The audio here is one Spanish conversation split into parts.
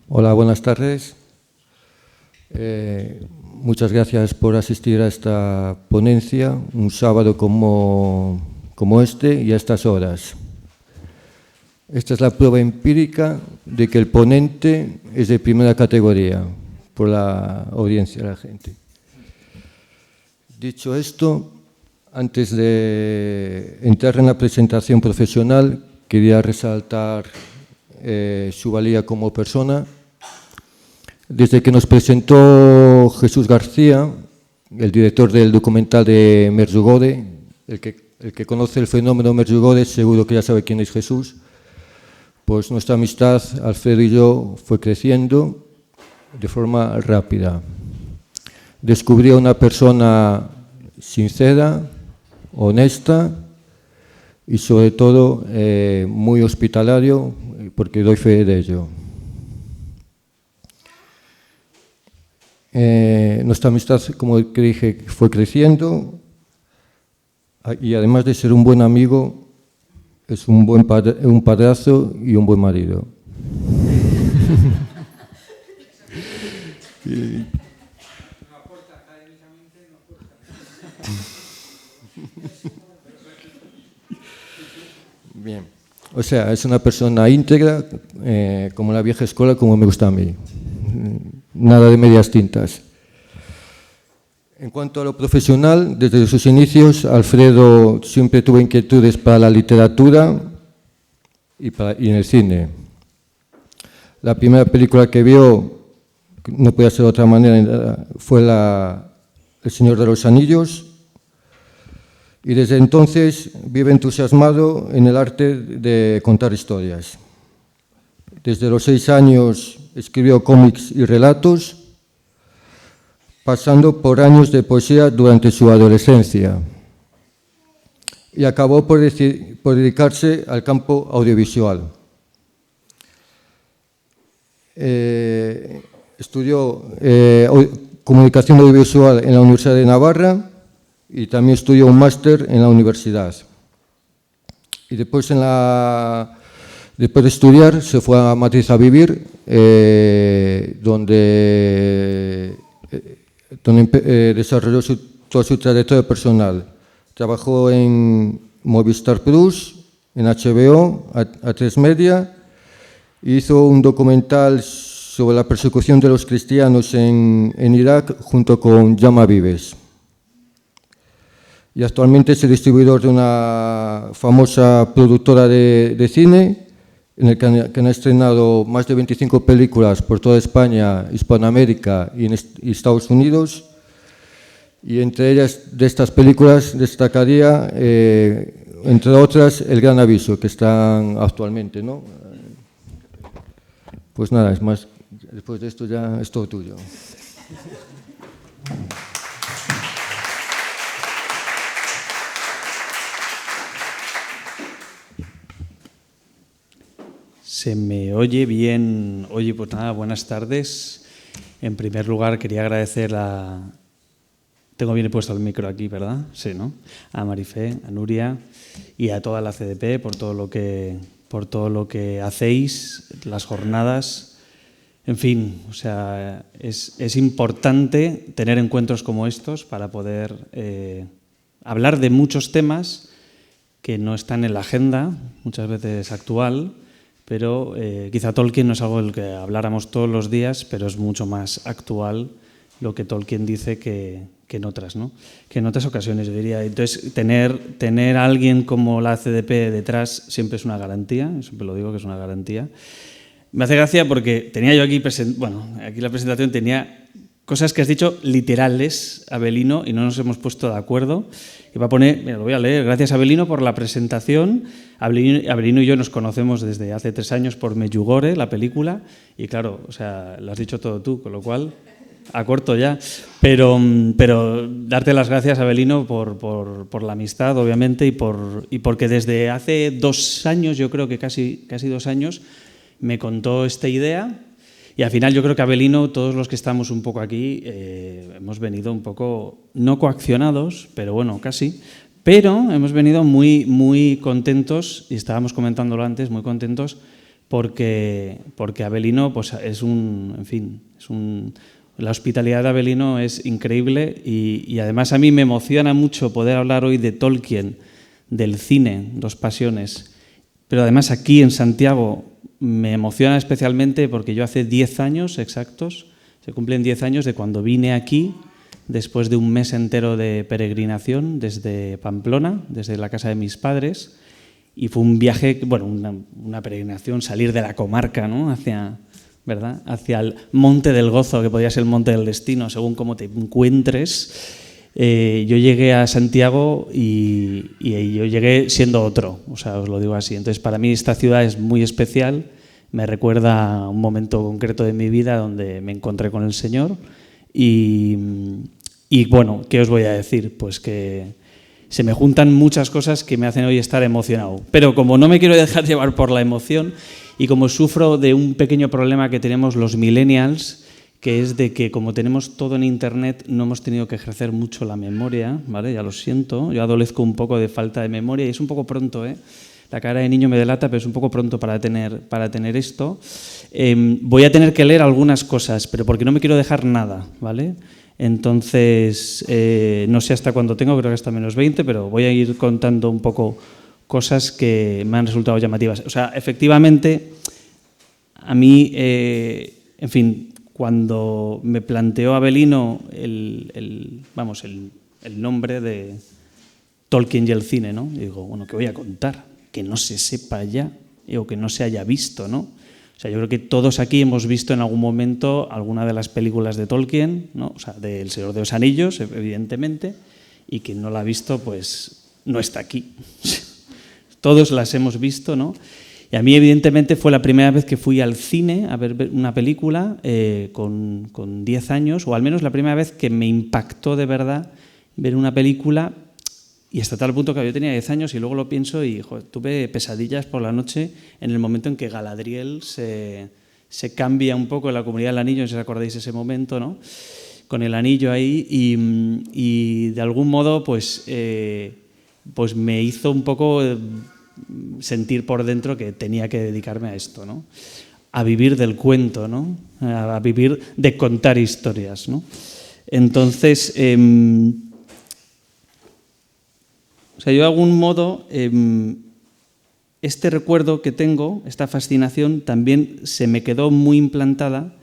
Hola, buenas tardes. Muchas gracias por asistir a esta ponencia, un sábado como este y a estas horas. Esta es la prueba empírica de que el ponente es de primera categoría, por la audiencia de la gente. Dicho esto, antes de entrar en la presentación profesional, quería resaltar su valía como persona. Desde que nos presentó Jesús García, el director del documental de Medjugorje, el que conoce el fenómeno Medjugorje seguro que ya sabe quién es Jesús, pues nuestra amistad, Alfredo y yo, fue creciendo de forma rápida. Descubrí a una persona sincera, honesta y sobre todo muy hospitalario, porque doy fe de ello. Nuestra amistad, como que dije, fue creciendo y además de ser un buen amigo, es un padrazo y un buen marido. Bien, o sea, es una persona íntegra, como la vieja escuela, como me gusta a mí. Nada de medias tintas. En cuanto a lo profesional, desde sus inicios, Alfredo siempre tuvo inquietudes para la literatura y en el cine. La primera película que vio, no podía ser de otra manera, fue El Señor de los Anillos, y desde entonces vive entusiasmado en el arte de contar historias. Desde los 6 años escribió cómics y relatos, pasando por años de poesía durante su adolescencia, y acabó por dedicarse al campo audiovisual. Estudió comunicación audiovisual en la Universidad de Navarra y también estudió un máster en la universidad. Y después de estudiar se fue a Madrid a vivir, donde desarrolló toda su trayectoria personal. Trabajó en Movistar Plus, en HBO, A3 Media, hizo un documental sobre la persecución de los cristianos en Irak junto con Llama Vives. Y actualmente es el distribuidor de una famosa productora de cine, en el que han estrenado más de 25 películas por toda España, Hispanoamérica y Estados Unidos. Y entre ellas, de estas películas, destacaría, entre otras, El Gran Aviso, que están actualmente, ¿no? Pues nada, es más, después de esto ya es todo tuyo. ¿Se me oye bien? Oye, pues nada, buenas tardes. En primer lugar, quería agradecer Tengo bien puesto el micro aquí, ¿verdad? Sí, ¿no? A Marifé, a Nuria y a toda la CDP por todo lo que hacéis, las jornadas. En fin, o sea, es importante tener encuentros como estos para poder hablar de muchos temas que no están en la agenda, muchas veces actual, pero quizá Tolkien no es algo del que habláramos todos los días, pero es mucho más actual lo que Tolkien dice que en otras, ¿no? Que en otras ocasiones, diría. Entonces, tener a alguien como la CDP detrás siempre es una garantía, siempre lo digo que es una garantía. Me hace gracia porque tenía yo aquí, aquí la presentación tenía cosas que has dicho literales, Abelino, y no nos hemos puesto de acuerdo. Y va a poner, mira, lo voy a leer. Gracias, Abelino, por la presentación. Abelino y yo nos conocemos desde hace 3 años por Medjugorje, la película, y claro, o sea, lo has dicho todo tú, con lo cual acorto ya. Pero darte las gracias, Abelino, por la amistad, obviamente, y porque desde hace 2 años, yo creo que casi 2 años, me contó esta idea. Y al final yo creo que Abelino, todos los que estamos un poco aquí, hemos venido un poco, no coaccionados, pero bueno, casi, pero hemos venido muy, muy contentos, y estábamos comentándolo antes, muy contentos porque Avelino pues la hospitalidad de Avelino es increíble y además a mí me emociona mucho poder hablar hoy de Tolkien, del cine, Dos Pasiones, pero además aquí en Santiago me emociona especialmente porque yo hace 10 años exactos, se cumplen 10 años de cuando vine aquí después de un mes entero de peregrinación desde Pamplona, desde la casa de mis padres, y fue un viaje, bueno, una peregrinación, salir de la comarca, ¿no? hacia el Monte del Gozo, que podría ser el Monte del Destino, según cómo te encuentres. Yo llegué a Santiago y yo llegué siendo otro, o sea, os lo digo así. Entonces, para mí esta ciudad es muy especial, me recuerda a un momento concreto de mi vida donde me encontré con el Señor y bueno, ¿qué os voy a decir? Pues que se me juntan muchas cosas que me hacen hoy estar emocionado. Pero como no me quiero dejar llevar por la emoción y como sufro de un pequeño problema que tenemos los millennials, que es de que como tenemos todo en Internet no hemos tenido que ejercer mucho la memoria, ¿vale? Ya lo siento, yo adolezco un poco de falta de memoria y es un poco pronto, ¿eh? La cara de niño me delata, pero es un poco pronto para tener esto. Voy a tener que leer algunas cosas, pero porque no me quiero dejar nada, ¿vale? Entonces, no sé hasta cuándo tengo, creo que hasta -20, pero voy a ir contando un poco cosas que me han resultado llamativas. O sea, efectivamente, a mí, en fin, cuando me planteó Avelino el nombre de Tolkien y el cine, ¿no? Y digo, bueno, ¿qué voy a contar? Que no se sepa ya o que no se haya visto, ¿no? O sea, yo creo que todos aquí hemos visto en algún momento alguna de las películas de Tolkien, ¿no? O sea, de El Señor de los Anillos, evidentemente, y quien no la ha visto, pues no está aquí. Todos las hemos visto, ¿no? Y a mí, evidentemente, fue la primera vez que fui al cine a ver una película con 10 años, o al menos la primera vez que me impactó de verdad ver una película. Y hasta tal punto que yo tenía 10 años y luego lo pienso y tuve pesadillas por la noche en el momento en que Galadriel se cambia un poco en la Comunidad del Anillo, no sé si os acordáis ese momento, ¿no? Con el anillo ahí y de algún modo pues me hizo un poco sentir por dentro que tenía que dedicarme a esto, ¿no? A vivir del cuento, ¿no? A vivir de contar historias, ¿no? Entonces, o sea, yo de algún modo, este recuerdo que tengo, esta fascinación, también se me quedó muy implantada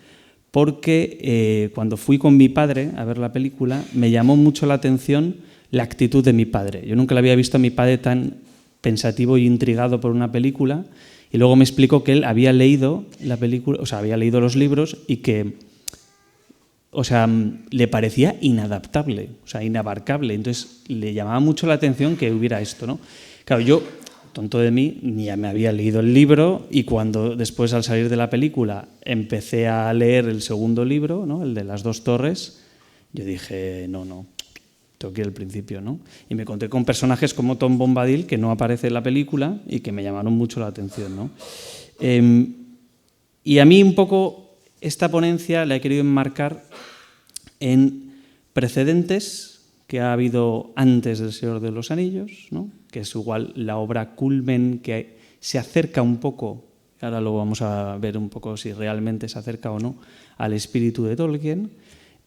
porque cuando fui con mi padre a ver la película, me llamó mucho la atención la actitud de mi padre. Yo nunca le había visto a mi padre tan pensativo y intrigado por una película, y luego me explicó que él había leído la película, o sea, había leído los libros y que, o sea, le parecía inadaptable, o sea, inabarcable. Entonces le llamaba mucho la atención que hubiera esto, ¿no? Claro, yo, tonto de mí, ni me había leído el libro, y cuando después, al salir de la película, empecé a leer el segundo libro, ¿no? El de las dos torres, yo dije, no, tengo que ir al principio, ¿no? Y me encontré con personajes como Tom Bombadil, que no aparece en la película y que me llamaron mucho la atención, ¿no? Y a mí un poco esta ponencia la he querido enmarcar en precedentes que ha habido antes del Señor de los Anillos, ¿no? Que es igual la obra culmen que se acerca un poco, ahora lo vamos a ver un poco si realmente se acerca o no al espíritu de Tolkien,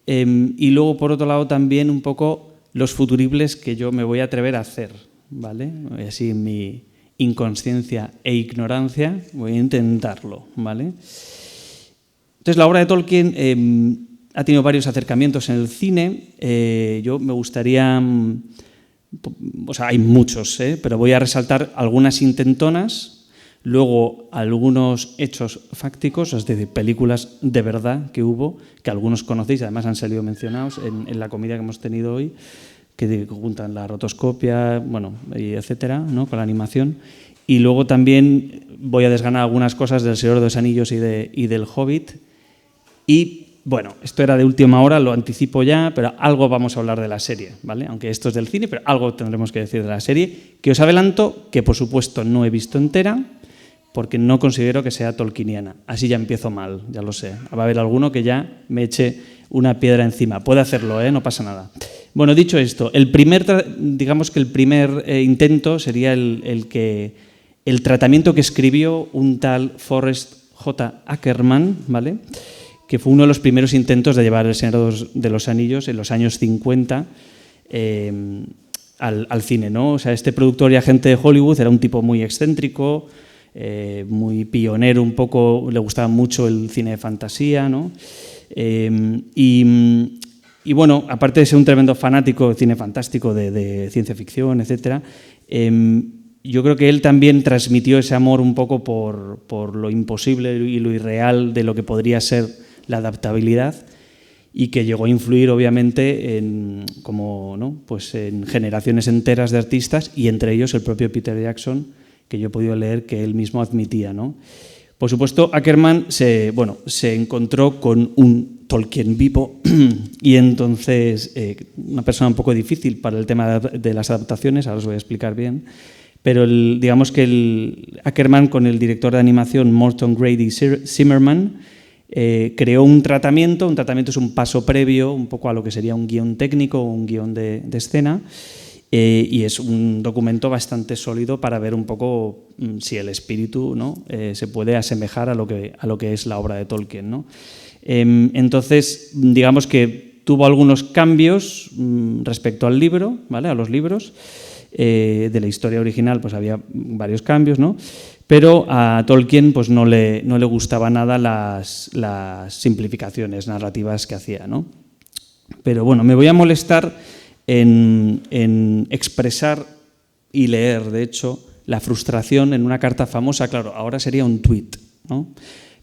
y luego por otro lado también un poco los futuribles que yo me voy a atrever a hacer, ¿vale? Así en mi inconsciencia e ignorancia voy a intentarlo, ¿vale? Entonces la obra de Tolkien ha tenido varios acercamientos en el cine. Yo me gustaría, o sea, hay muchos, pero voy a resaltar algunas intentonas, luego algunos hechos fácticos, es decir, películas de verdad que hubo, que algunos conocéis, además han salido mencionados en la comida que hemos tenido hoy, que juntan la rotoscopia, bueno, y etcétera, ¿no? Con la animación. Y luego también voy a desgranar algunas cosas del Señor de los Anillos y del Hobbit. Y bueno, esto era de última hora, lo anticipo ya, pero algo vamos a hablar de la serie, ¿vale? Aunque esto es del cine, pero algo tendremos que decir de la serie, que os adelanto que por supuesto no he visto entera, porque no considero que sea tolkieniana. Así ya empiezo mal, ya lo sé. Va a haber alguno que ya me eche una piedra encima. Puede hacerlo, no pasa nada. Bueno, dicho esto, digamos que el primer intento sería el que el tratamiento que escribió un tal Forrest J. Ackerman, ¿vale?, que fue uno de los primeros intentos de llevar El Señor de los Anillos en los años 50 al cine, ¿no? O sea, este productor y agente de Hollywood era un tipo muy excéntrico, muy pionero un poco, le gustaba mucho el cine de fantasía, ¿no? Y bueno, aparte de ser un tremendo fanático de cine fantástico, de ciencia ficción, etc., yo creo que él también transmitió ese amor un poco por lo imposible y lo irreal de lo que podría ser la adaptabilidad, y que llegó a influir obviamente en generaciones enteras de artistas, y entre ellos el propio Peter Jackson, que yo he podido leer que él mismo admitía, ¿no? Por supuesto, Ackerman se encontró con un Tolkien vivo y entonces una persona un poco difícil para el tema de las adaptaciones, ahora os voy a explicar bien, pero digamos que Ackerman, con el director de animación Morton Grady Zimmerman, creó un tratamiento es un paso previo un poco a lo que sería un guión técnico o un guión de escena, y es un documento bastante sólido para ver un poco si el espíritu, ¿no?, se puede asemejar a lo que es la obra de Tolkien, ¿no? Entonces, digamos que tuvo algunos cambios respecto al libro, ¿vale?, a los libros. De la historia original pues había varios cambios, ¿no?, pero a Tolkien pues no le gustaba nada las simplificaciones narrativas que hacía, ¿no? Pero bueno, me voy a molestar en expresar y leer, de hecho, la frustración en una carta famosa. Claro, ahora sería un tuit, ¿no?,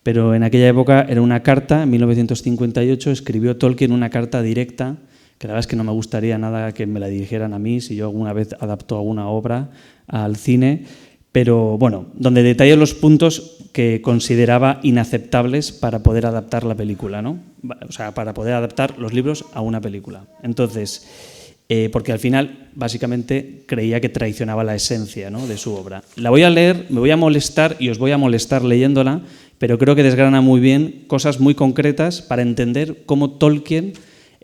pero en aquella época era una carta. En 1958 escribió Tolkien una carta directa, que la verdad es que no me gustaría nada que me la dirigieran a mí si yo alguna vez adapto alguna obra al cine, pero bueno, donde detallé los puntos que consideraba inaceptables para poder adaptar la película, ¿no? O sea, para poder adaptar los libros a una película. Entonces, porque al final básicamente creía que traicionaba la esencia, ¿no?, de su obra. La voy a leer, me voy a molestar y os voy a molestar leyéndola, pero creo que desgrana muy bien cosas muy concretas para entender cómo Tolkien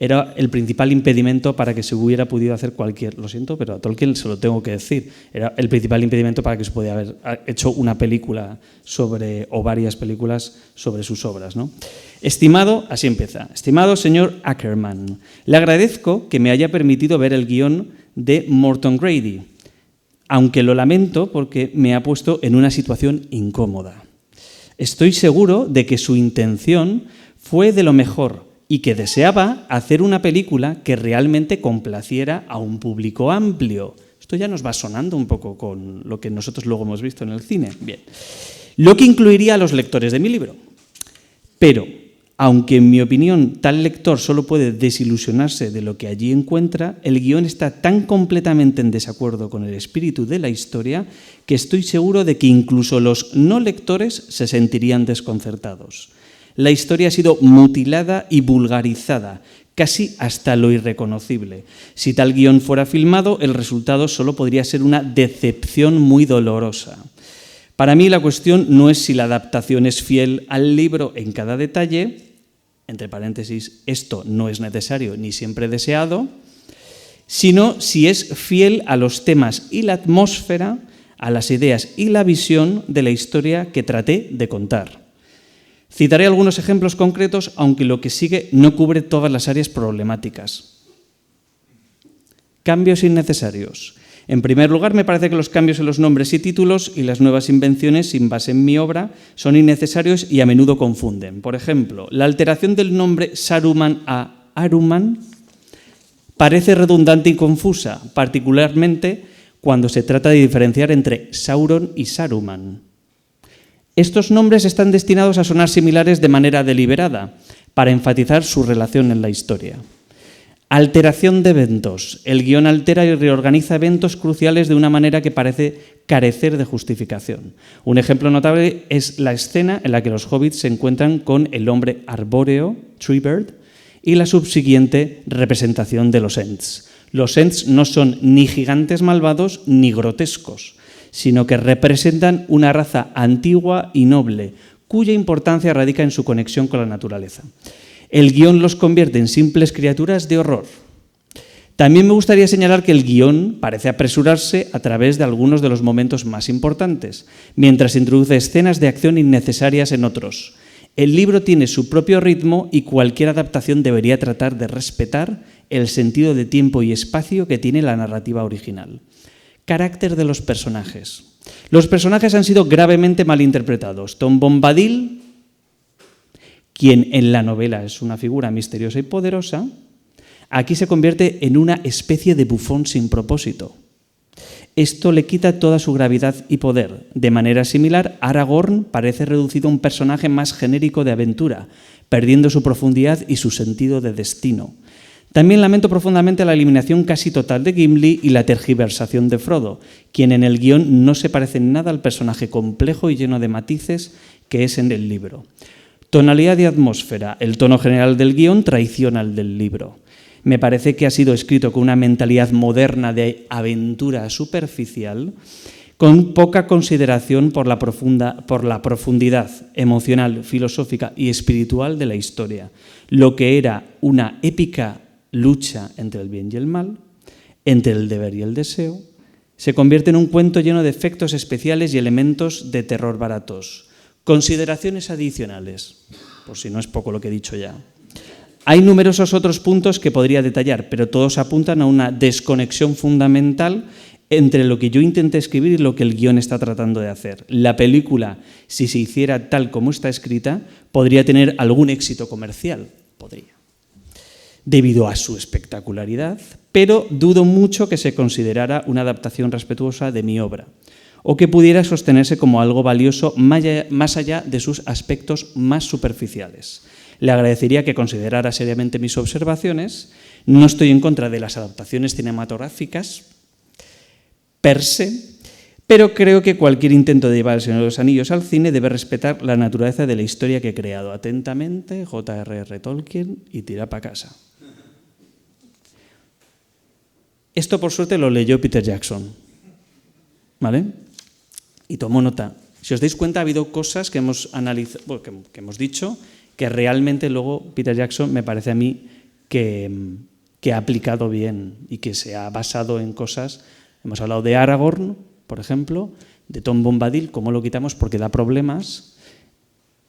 era el principal impedimento para que se hubiera podido hacer lo siento, pero a Tolkien se lo tengo que decir, era el principal impedimento para que se pudiera haber hecho una película o varias películas sobre sus obras, ¿no? Estimado, así empieza, estimado señor Ackerman, le agradezco que me haya permitido ver el guión de Morton Grady, aunque lo lamento porque me ha puesto en una situación incómoda. Estoy seguro de que su intención fue de lo mejor y que deseaba hacer una película que realmente complaciera a un público amplio. Esto ya nos va sonando un poco con lo que nosotros luego hemos visto en el cine. Bien. Lo que incluiría a los lectores de mi libro. Pero, aunque en mi opinión tal lector solo puede desilusionarse de lo que allí encuentra, el guión está tan completamente en desacuerdo con el espíritu de la historia que estoy seguro de que incluso los no lectores se sentirían desconcertados. La historia ha sido mutilada y vulgarizada, casi hasta lo irreconocible. Si tal guión fuera filmado, el resultado solo podría ser una decepción muy dolorosa. Para mí la cuestión no es si la adaptación es fiel al libro en cada detalle, entre paréntesis, esto no es necesario ni siempre deseado, sino si es fiel a los temas y la atmósfera, a las ideas y la visión de la historia que traté de contar. Citaré algunos ejemplos concretos, aunque lo que sigue no cubre todas las áreas problemáticas. Cambios innecesarios. En primer lugar, me parece que los cambios en los nombres y títulos y las nuevas invenciones sin base en mi obra son innecesarios y a menudo confunden. Por ejemplo, la alteración del nombre Saruman a Aruman parece redundante y confusa, particularmente cuando se trata de diferenciar entre Sauron y Saruman. Estos nombres están destinados a sonar similares de manera deliberada, para enfatizar su relación en la historia. Alteración de eventos. El guión altera y reorganiza eventos cruciales de una manera que parece carecer de justificación. Un ejemplo notable es la escena en la que los hobbits se encuentran con el hombre arbóreo, Treebird, y la subsiguiente representación de los Ents. Los Ents no son ni gigantes malvados ni grotescos, sino que representan una raza antigua y noble, cuya importancia radica en su conexión con la naturaleza. El guión los convierte en simples criaturas de horror. También me gustaría señalar que el guión parece apresurarse a través de algunos de los momentos más importantes, mientras introduce escenas de acción innecesarias en otros. El libro tiene su propio ritmo y cualquier adaptación debería tratar de respetar el sentido de tiempo y espacio que tiene la narrativa original. Carácter de los personajes. Los personajes han sido gravemente malinterpretados. Tom Bombadil, quien en la novela es una figura misteriosa y poderosa, aquí se convierte en una especie de bufón sin propósito. Esto le quita toda su gravedad y poder. De manera similar, Aragorn parece reducido a un personaje más genérico de aventura, perdiendo su profundidad y su sentido de destino. También lamento profundamente la eliminación casi total de Gimli y la tergiversación de Frodo, quien en el guión no se parece en nada al personaje complejo y lleno de matices que es en el libro. Tonalidad y atmósfera. El tono general del guión traiciona al del libro. Me parece que ha sido escrito con una mentalidad moderna de aventura superficial, con poca consideración por la profundidad emocional, filosófica y espiritual de la historia. Lo que era una épica lucha entre el bien y el mal, entre el deber y el deseo, se convierte en un cuento lleno de efectos especiales y elementos de terror baratos. Consideraciones adicionales, por si no es poco lo que he dicho ya. Hay numerosos otros puntos que podría detallar, pero todos apuntan a una desconexión fundamental entre lo que yo intenté escribir y lo que el guión está tratando de hacer. La película, si se hiciera tal como está escrita, podría tener algún éxito comercial. Podría. Debido a su espectacularidad, pero dudo mucho que se considerara una adaptación respetuosa de mi obra, o que pudiera sostenerse como algo valioso más allá de sus aspectos más superficiales. Le agradecería que considerara seriamente mis observaciones. No estoy en contra de las adaptaciones cinematográficas per se, pero creo que cualquier intento de llevar El Señor de los Anillos al cine debe respetar la naturaleza de la historia que he creado. Atentamente, J.R.R. Tolkien, y tira para casa. Esto, por suerte, lo leyó Peter Jackson, ¿vale? Y tomó nota. Si os dais cuenta, ha habido cosas que hemos analizado, bueno, que hemos dicho, que realmente luego Peter Jackson me parece a mí que ha aplicado bien y que se ha basado en cosas. Hemos hablado de Aragorn, por ejemplo, de Tom Bombadil, cómo lo quitamos porque da problemas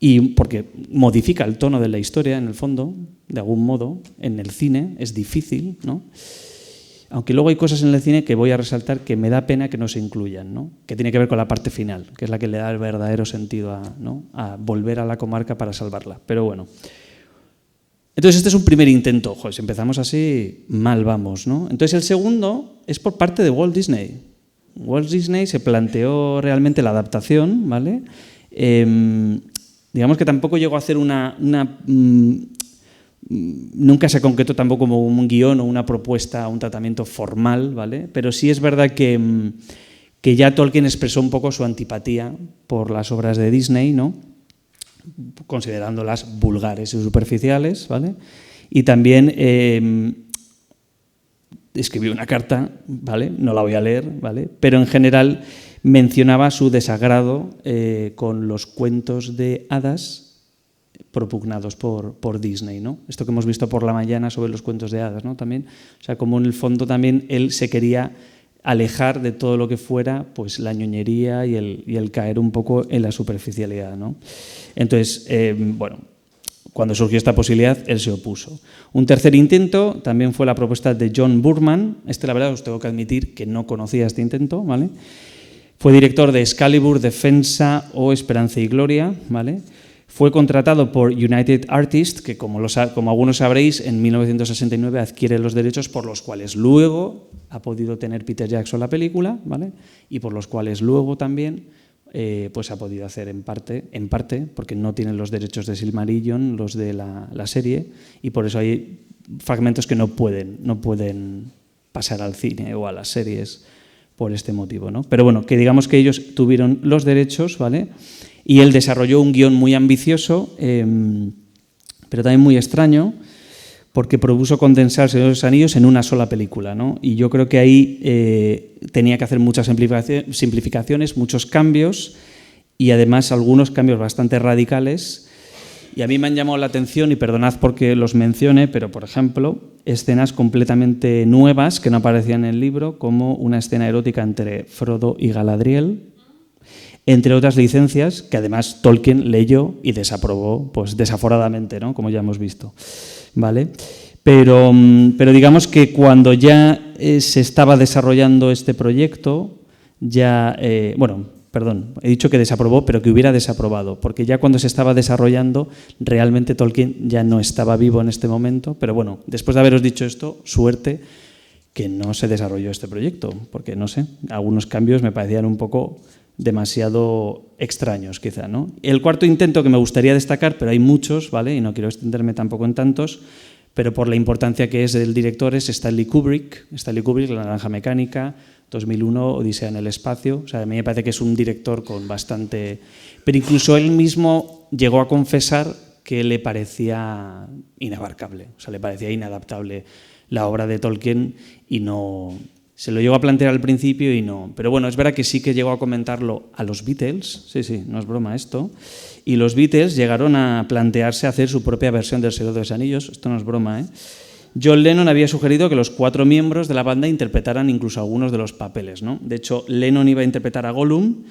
y porque modifica el tono de la historia, en el fondo, de algún modo. En el cine es difícil, ¿no? Aunque luego hay cosas en el cine que voy a resaltar que me da pena que no se incluyan, ¿no? Que tiene que ver con la parte final, que es la que le da el verdadero sentido a volver a la comarca para salvarla. Pero bueno. Entonces este es un primer intento. Joder, si empezamos así, mal vamos, ¿no? Entonces el segundo es por parte de Walt Disney. Walt Disney se planteó realmente la adaptación, ¿vale? Digamos que tampoco llegó a hacer nunca se concretó tampoco como un guión o una propuesta, un tratamiento formal, ¿vale? Pero sí es verdad que ya Tolkien expresó un poco su antipatía por las obras de Disney, ¿no? Considerándolas vulgares y superficiales, ¿vale? Y también escribió una carta, ¿vale? No la voy a leer, ¿vale? Pero en general mencionaba su desagrado con los cuentos de hadas propugnados por Disney, ¿no? Esto que hemos visto por la mañana sobre los cuentos de hadas, ¿no? También, o sea, como en el fondo también él se quería alejar de todo lo que fuera pues la ñoñería y el caer un poco en la superficialidad, ¿no? Entonces, bueno, cuando surgió esta posibilidad, él se opuso. Un tercer intento también fue la propuesta de John Boorman. La verdad, os tengo que admitir que no conocía este intento, ¿vale? Fue director de Excalibur, Defensa o Esperanza y Gloria, ¿vale? Fue contratado por United Artists, que como algunos sabréis, en 1969 adquiere los derechos por los cuales luego ha podido tener Peter Jackson la película, ¿vale? Y por los cuales luego también pues ha podido hacer en parte, porque no tienen los derechos de Silmarillion, los de la serie, y por eso hay fragmentos que no pueden pasar al cine o a las series por este motivo, ¿no? Pero bueno, que digamos que ellos tuvieron los derechos, ¿vale? Y él desarrolló un guión muy ambicioso, pero también muy extraño, porque propuso condensar El Señor de los Anillos en una sola película, ¿no? Y yo creo que ahí tenía que hacer muchas simplificaciones, muchos cambios, y además algunos cambios bastante radicales. Y a mí me han llamado la atención, y perdonad porque los mencione, pero por ejemplo, escenas completamente nuevas que no aparecían en el libro, como una escena erótica entre Frodo y Galadriel, entre otras licencias que además Tolkien leyó y desaprobó pues desaforadamente, ¿no? Como ya hemos visto, ¿vale? Pero digamos que cuando ya se estaba desarrollando este proyecto, ya, perdón, he dicho que desaprobó, pero que hubiera desaprobado, porque ya cuando se estaba desarrollando, realmente Tolkien ya no estaba vivo en este momento, pero bueno, después de haberos dicho esto, suerte que no se desarrolló este proyecto, porque no sé, algunos cambios me parecían un poco demasiado extraños quizá, ¿no? El cuarto intento que me gustaría destacar, pero hay muchos, ¿vale? Y no quiero extenderme tampoco en tantos, pero por la importancia que es del director, es Stanley Kubrick, La Naranja Mecánica, 2001, Odisea en el espacio. O sea, a mí me parece que es un director con bastante... Pero incluso él mismo llegó a confesar que le parecía inabarcable, o sea, le parecía inadaptable la obra de Tolkien y no... Se lo llegó a plantear al principio y no... Pero bueno, es verdad que sí que llegó a comentarlo a los Beatles, sí, no es broma esto, y los Beatles llegaron a plantearse hacer su propia versión del Señor de los Anillos, esto no es broma, ¿eh? John Lennon había sugerido que los 4 miembros de la banda interpretaran incluso algunos de los papeles, ¿no? De hecho, Lennon iba a interpretar a Gollum,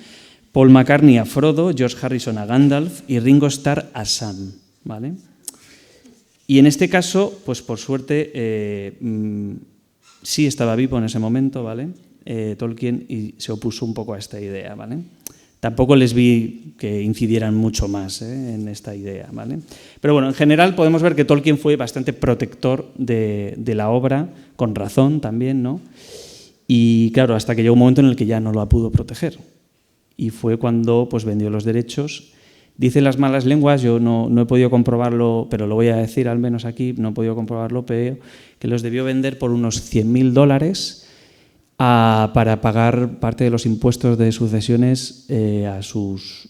Paul McCartney a Frodo, George Harrison a Gandalf y Ringo Starr a Sam, ¿vale? Y en este caso, pues por suerte, sí estaba vivo en ese momento, ¿vale? Tolkien, y se opuso un poco a esta idea, ¿vale? Tampoco les vi que incidieran mucho más en esta idea, ¿vale? Pero bueno, en general podemos ver que Tolkien fue bastante protector de la obra, con razón también, ¿no? Y claro, hasta que llegó un momento en el que ya no la pudo proteger. Y fue cuando pues, vendió los derechos. Dicen las malas lenguas, yo no he podido comprobarlo, pero lo voy a decir al menos aquí, no he podido comprobarlo, pero que los debió vender por unos $100.000 para pagar parte de los impuestos de sucesiones a sus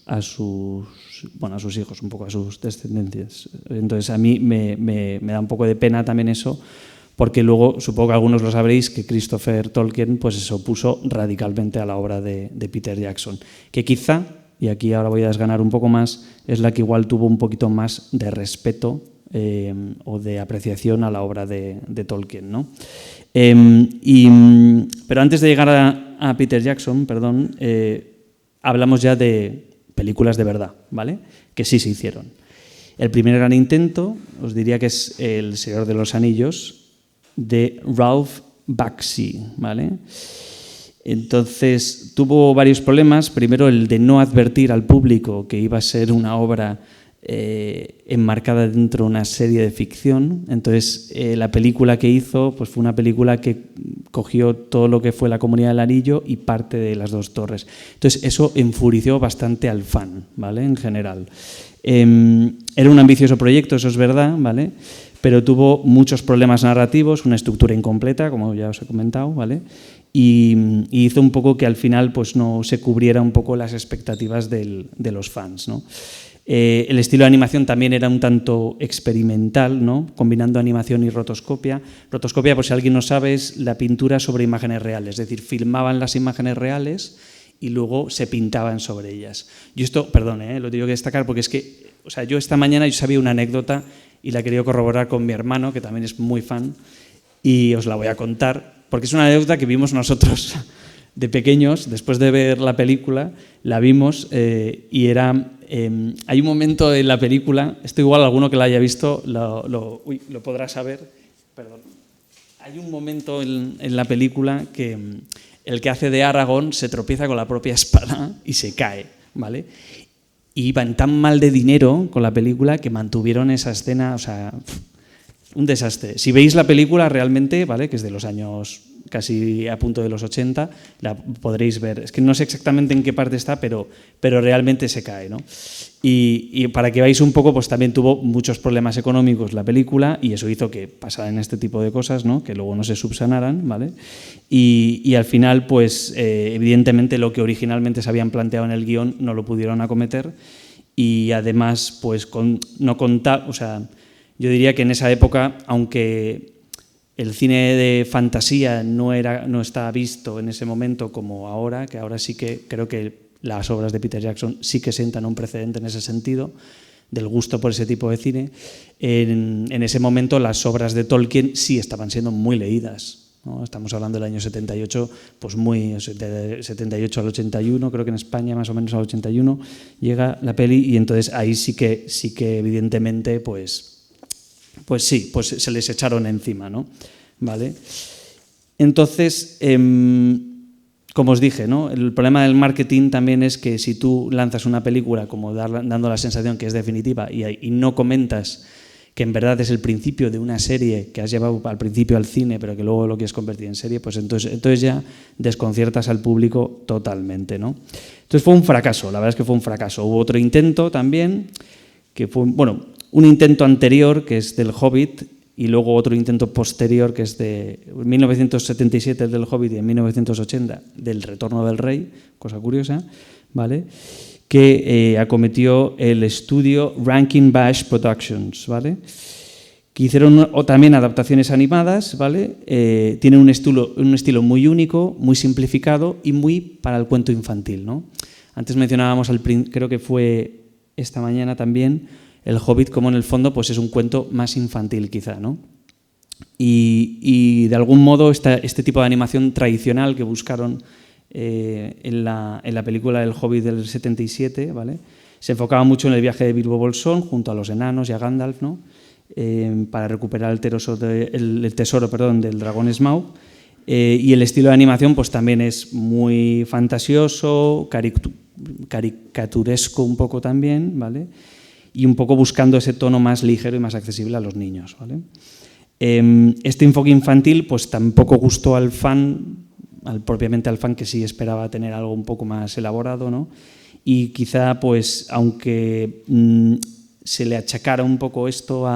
hijos, un poco a sus descendencias. Entonces a mí me da un poco de pena también eso, porque luego supongo que algunos lo sabréis que Christopher Tolkien pues se opuso radicalmente a la obra de Peter Jackson, que quizá, y aquí ahora voy a desganar un poco más, es la que igual tuvo un poquito más de respeto o de apreciación a la obra de Tolkien, ¿no? Pero antes de llegar a Peter Jackson, hablamos ya de películas de verdad, ¿vale? Que sí se hicieron. El primer gran intento, os diría que es El Señor de los Anillos, de Ralph Bakshi, ¿vale? Entonces tuvo varios problemas. Primero, el de no advertir al público que iba a ser una obra enmarcada dentro de una serie de ficción. Entonces la película que hizo pues fue una película que cogió todo lo que fue la Comunidad del Anillo y parte de las Dos Torres. Entonces eso enfureció bastante al fan, ¿vale? En general. Era un ambicioso proyecto, eso es verdad, ¿vale? Pero tuvo muchos problemas narrativos, una estructura incompleta, como ya os he comentado, ¿vale? Y hizo un poco que al final pues no se cubriera un poco las expectativas de los fans, ¿no? El estilo de animación también era un tanto experimental, ¿no? Combinando animación y rotoscopia. Rotoscopia, por si alguien no sabe, es la pintura sobre imágenes reales, es decir, filmaban las imágenes reales y luego se pintaban sobre ellas. Yo esto, perdón, lo tengo que destacar porque es que, o sea, yo esta mañana yo sabía una anécdota y la he querido corroborar con mi hermano, que también es muy fan, y os la voy a contar, porque es una anécdota que vimos nosotros de pequeños, después de ver la película, la vimos y era... hay un momento en la película, esto igual alguno que la haya visto lo podrá saber, perdón. Hay un momento en la película que el que hace de Aragorn se tropieza con la propia espada y se cae, ¿vale? Y iban tan mal de dinero con la película que mantuvieron esa escena, o sea, un desastre. Si veis la película realmente, ¿vale? Que es de los años casi a punto de los 80, la podréis ver. Es que no sé exactamente en qué parte está, pero realmente se cae, ¿no? Y para que veáis un poco, pues también tuvo muchos problemas económicos la película y eso hizo que pasaran este tipo de cosas, ¿no? Que luego no se subsanaran, ¿vale? Y al final, pues evidentemente lo que originalmente se habían planteado en el guión no lo pudieron acometer y además, pues no contaba, o sea, yo diría que en esa época, aunque el cine de fantasía no estaba visto en ese momento como ahora, que ahora sí que creo que las obras de Peter Jackson sí que sientan un precedente en ese sentido, del gusto por ese tipo de cine, en ese momento las obras de Tolkien sí estaban siendo muy leídas, ¿no? Estamos hablando del año 78, pues de 78 al 81, creo que en España más o menos al 81 llega la peli, y entonces ahí sí que evidentemente pues sí, pues se les echaron encima, ¿no? ¿Vale? Entonces, como os dije, ¿no? El problema del marketing también es que si tú lanzas una película como dando la sensación que es definitiva y no comentas que en verdad es el principio de una serie que has llevado al principio al cine, pero que luego lo quieres convertir en serie, pues entonces ya desconciertas al público totalmente, ¿no? Entonces fue un fracaso, la verdad es que fue un fracaso. Hubo otro intento también, que fue, bueno, un intento anterior, que es del Hobbit, y luego otro intento posterior, que es de 1977 el del Hobbit y en 1980 del Retorno del Rey, cosa curiosa, ¿vale? Que acometió el estudio Rankin Bash Productions, ¿vale? Que hicieron también adaptaciones animadas, ¿vale? Tienen un estilo muy único, muy simplificado y muy para el cuento infantil, ¿no? Antes mencionábamos, creo que fue esta mañana también, el Hobbit, como en el fondo pues es un cuento más infantil quizá, ¿no? Y de algún modo este tipo de animación tradicional que buscaron en la película El Hobbit del 77, ¿vale? Se enfocaba mucho en el viaje de Bilbo Bolsón junto a los enanos y a Gandalf, ¿no? Para recuperar el tesoro del dragón Smaug. Y el estilo de animación pues también es muy fantasioso, caricaturesco un poco también, ¿vale? Y un poco buscando ese tono más ligero y más accesible a los niños, ¿vale? Este enfoque infantil pues tampoco gustó al fan, propiamente al fan que sí esperaba tener algo un poco más elaborado, ¿no? Y quizá pues aunque se le achacara un poco esto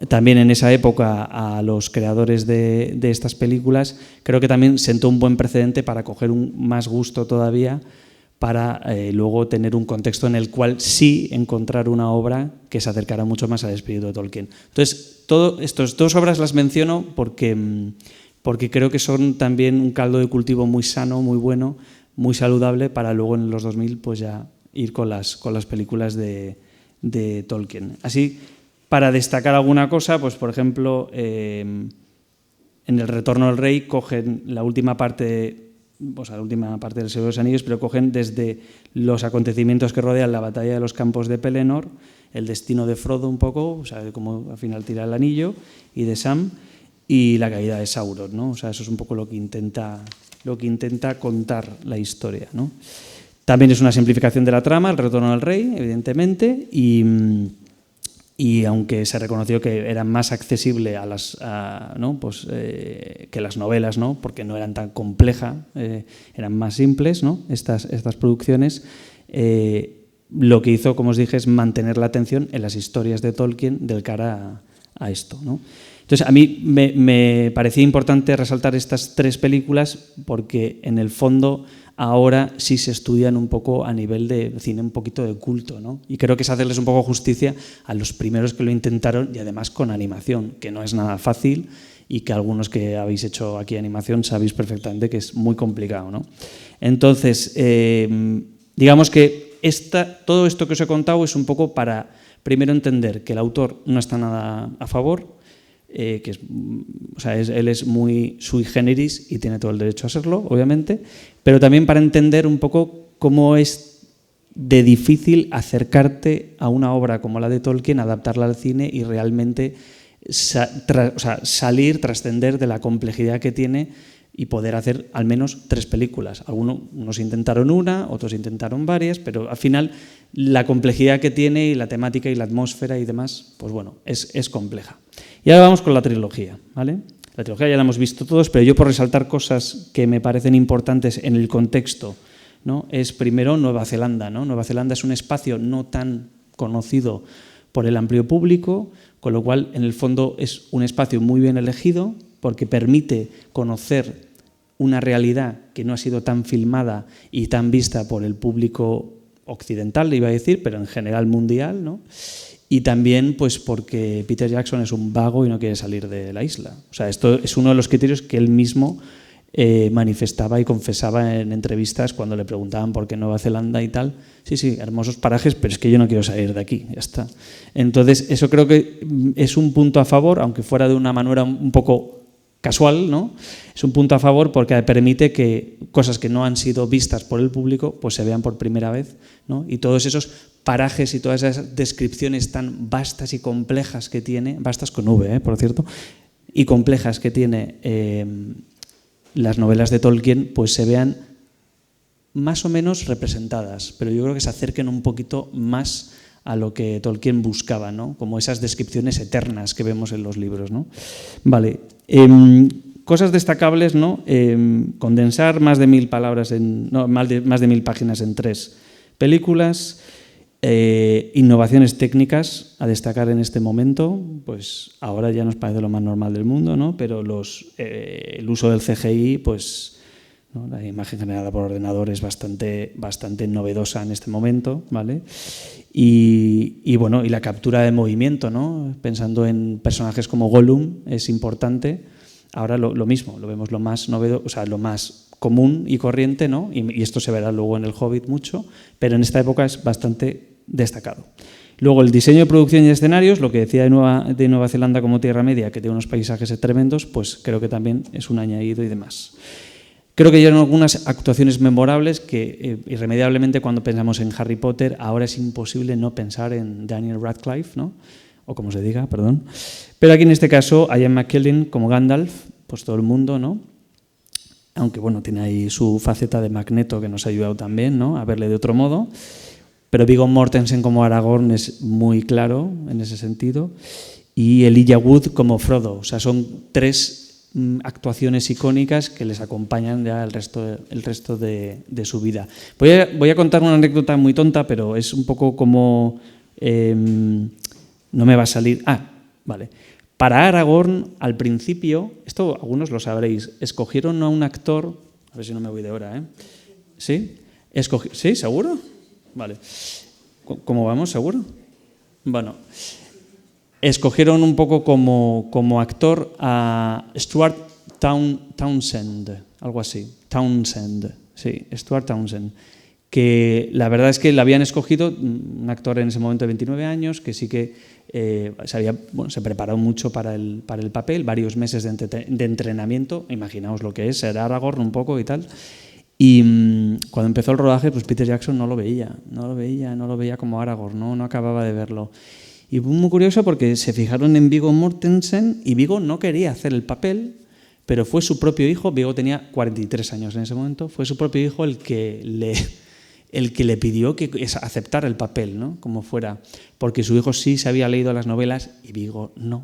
también en esa época a los creadores de estas películas, creo que también sentó un buen precedente para coger más gusto todavía, para luego tener un contexto en el cual sí encontrar una obra que se acercara mucho más al espíritu de Tolkien. Entonces, estas dos obras las menciono porque creo que son también un caldo de cultivo muy sano, muy bueno, muy saludable para luego en los 2000 pues ya ir con las películas de Tolkien. Así, para destacar alguna cosa, pues por ejemplo, en El Retorno del Rey cogen la última parte del Señor de los Anillos, pero cogen desde los acontecimientos que rodean la batalla de los campos de Pelennor, el destino de Frodo un poco, o sea, de cómo al final tira el anillo, y de Sam, y la caída de Sauron, ¿no? O sea, eso es un poco lo que intenta contar la historia, ¿no? También es una simplificación de la trama, El Retorno del Rey, evidentemente, y aunque se reconoció que era más accesible que las novelas, ¿no? Porque no eran tan complejas, eran más simples, ¿no? Estas producciones, lo que hizo, como os dije, es mantener la atención en las historias de Tolkien del cara a esto, ¿no? Entonces, a mí me parecía importante resaltar estas tres películas porque, en el fondo, ahora sí se estudian un poco a nivel de cine un poquito de culto, ¿no? Y creo que es hacerles un poco justicia a los primeros que lo intentaron, y además con animación, que no es nada fácil y que algunos que habéis hecho aquí animación sabéis perfectamente que es muy complicado, ¿no? Entonces, digamos que todo esto que os he contado es un poco para, primero, entender que el autor no está nada a favor, él es muy sui generis y tiene todo el derecho a serlo, obviamente, pero también para entender un poco cómo es de difícil acercarte a una obra como la de Tolkien, adaptarla al cine y realmente salir, trascender de la complejidad que tiene y poder hacer al menos 3 películas. Unos intentaron una, otros intentaron varias, pero al final la complejidad que tiene y la temática y la atmósfera y demás, pues bueno, es compleja. Y ahora vamos con la trilogía, ¿vale? La trilogía ya la hemos visto todos, pero yo, por resaltar cosas que me parecen importantes en el contexto, ¿no? Es primero Nueva Zelanda, ¿no? Nueva Zelanda es un espacio no tan conocido por el amplio público, con lo cual, en el fondo, es un espacio muy bien elegido porque permite conocer una realidad que no ha sido tan filmada y tan vista por el público occidental, le iba a decir, pero en general mundial, ¿no? Y también pues porque Peter Jackson es un vago y no quiere salir de la isla. O sea, esto es uno de los criterios que él mismo manifestaba y confesaba en entrevistas cuando le preguntaban por qué Nueva Zelanda y tal. Sí, hermosos parajes, pero es que yo no quiero salir de aquí, ya está. Entonces, eso creo que es un punto a favor, aunque fuera de una manera un poco casual, ¿no? Es un punto a favor porque permite que cosas que no han sido vistas por el público pues se vean por primera vez, ¿no? Y todos esos parajes y todas esas descripciones tan vastas y complejas que tiene, vastas con V, por cierto, y complejas que tiene las novelas de Tolkien, pues se vean más o menos representadas, pero yo creo que se acerquen un poquito más a lo que Tolkien buscaba, ¿no? Como esas descripciones eternas que vemos en los libros, ¿no? Vale. Cosas destacables, ¿no? Condensar más de 1000 palabras más de 1000 páginas en 3 películas. Innovaciones técnicas a destacar en este momento, pues ahora ya nos parece lo más normal del mundo, ¿no? Pero el uso del CGI, pues, ¿no? La imagen generada por ordenador es bastante novedosa en este momento, ¿vale? Y bueno, y la captura de movimiento, ¿no? Pensando en personajes como Gollum, es importante. Ahora lo mismo, lo vemos lo más novedoso, o sea, lo más común y corriente, ¿no? Y esto se verá luego en el Hobbit mucho, pero en esta época es bastante destacado. Luego el diseño de producción y escenarios, lo que decía de Nueva Zelanda como Tierra Media, que tiene unos paisajes tremendos, pues creo que también es un añadido y demás. Creo que hay algunas actuaciones memorables que irremediablemente cuando pensamos en Harry Potter, ahora es imposible no pensar en Daniel Radcliffe, ¿no? O como se diga, perdón. Pero aquí en este caso, Ian McKellen como Gandalf, pues todo el mundo, ¿no? Aunque bueno, tiene ahí su faceta de Magneto que nos ha ayudado también, ¿no? A verle de otro modo. Pero Viggo Mortensen como Aragorn es muy claro en ese sentido. Y Elijah Wood como Frodo. O sea, son 3 actuaciones icónicas que les acompañan ya el resto de su vida. Voy a contar una anécdota muy tonta, pero es un poco como... no me va a salir... vale. Para Aragorn, al principio, esto algunos lo sabréis, escogieron a un actor... A ver si no me voy de hora, ¿eh? ¿Sí? ¿Sí? ¿Seguro? Vale. ¿Cómo vamos? ¿Seguro? Bueno... Escogieron un poco como actor a Stuart Townsend, algo así. Townsend, sí, Stuart Townsend. Que la verdad es que le habían escogido, un actor en ese momento de 29 años, que sí que se preparó mucho para el papel, varios meses de entrenamiento, imaginaos lo que es, ser Aragorn un poco y tal. Y cuando empezó el rodaje, pues Peter Jackson no lo veía como Aragorn, no acababa de verlo. Y fue muy curioso porque se fijaron en Viggo Mortensen y Viggo no quería hacer el papel, pero fue su propio hijo, Viggo tenía 43 años en ese momento, fue su propio hijo el que le pidió que aceptara el papel, ¿no? Como fuera, porque su hijo sí se había leído las novelas y Viggo no.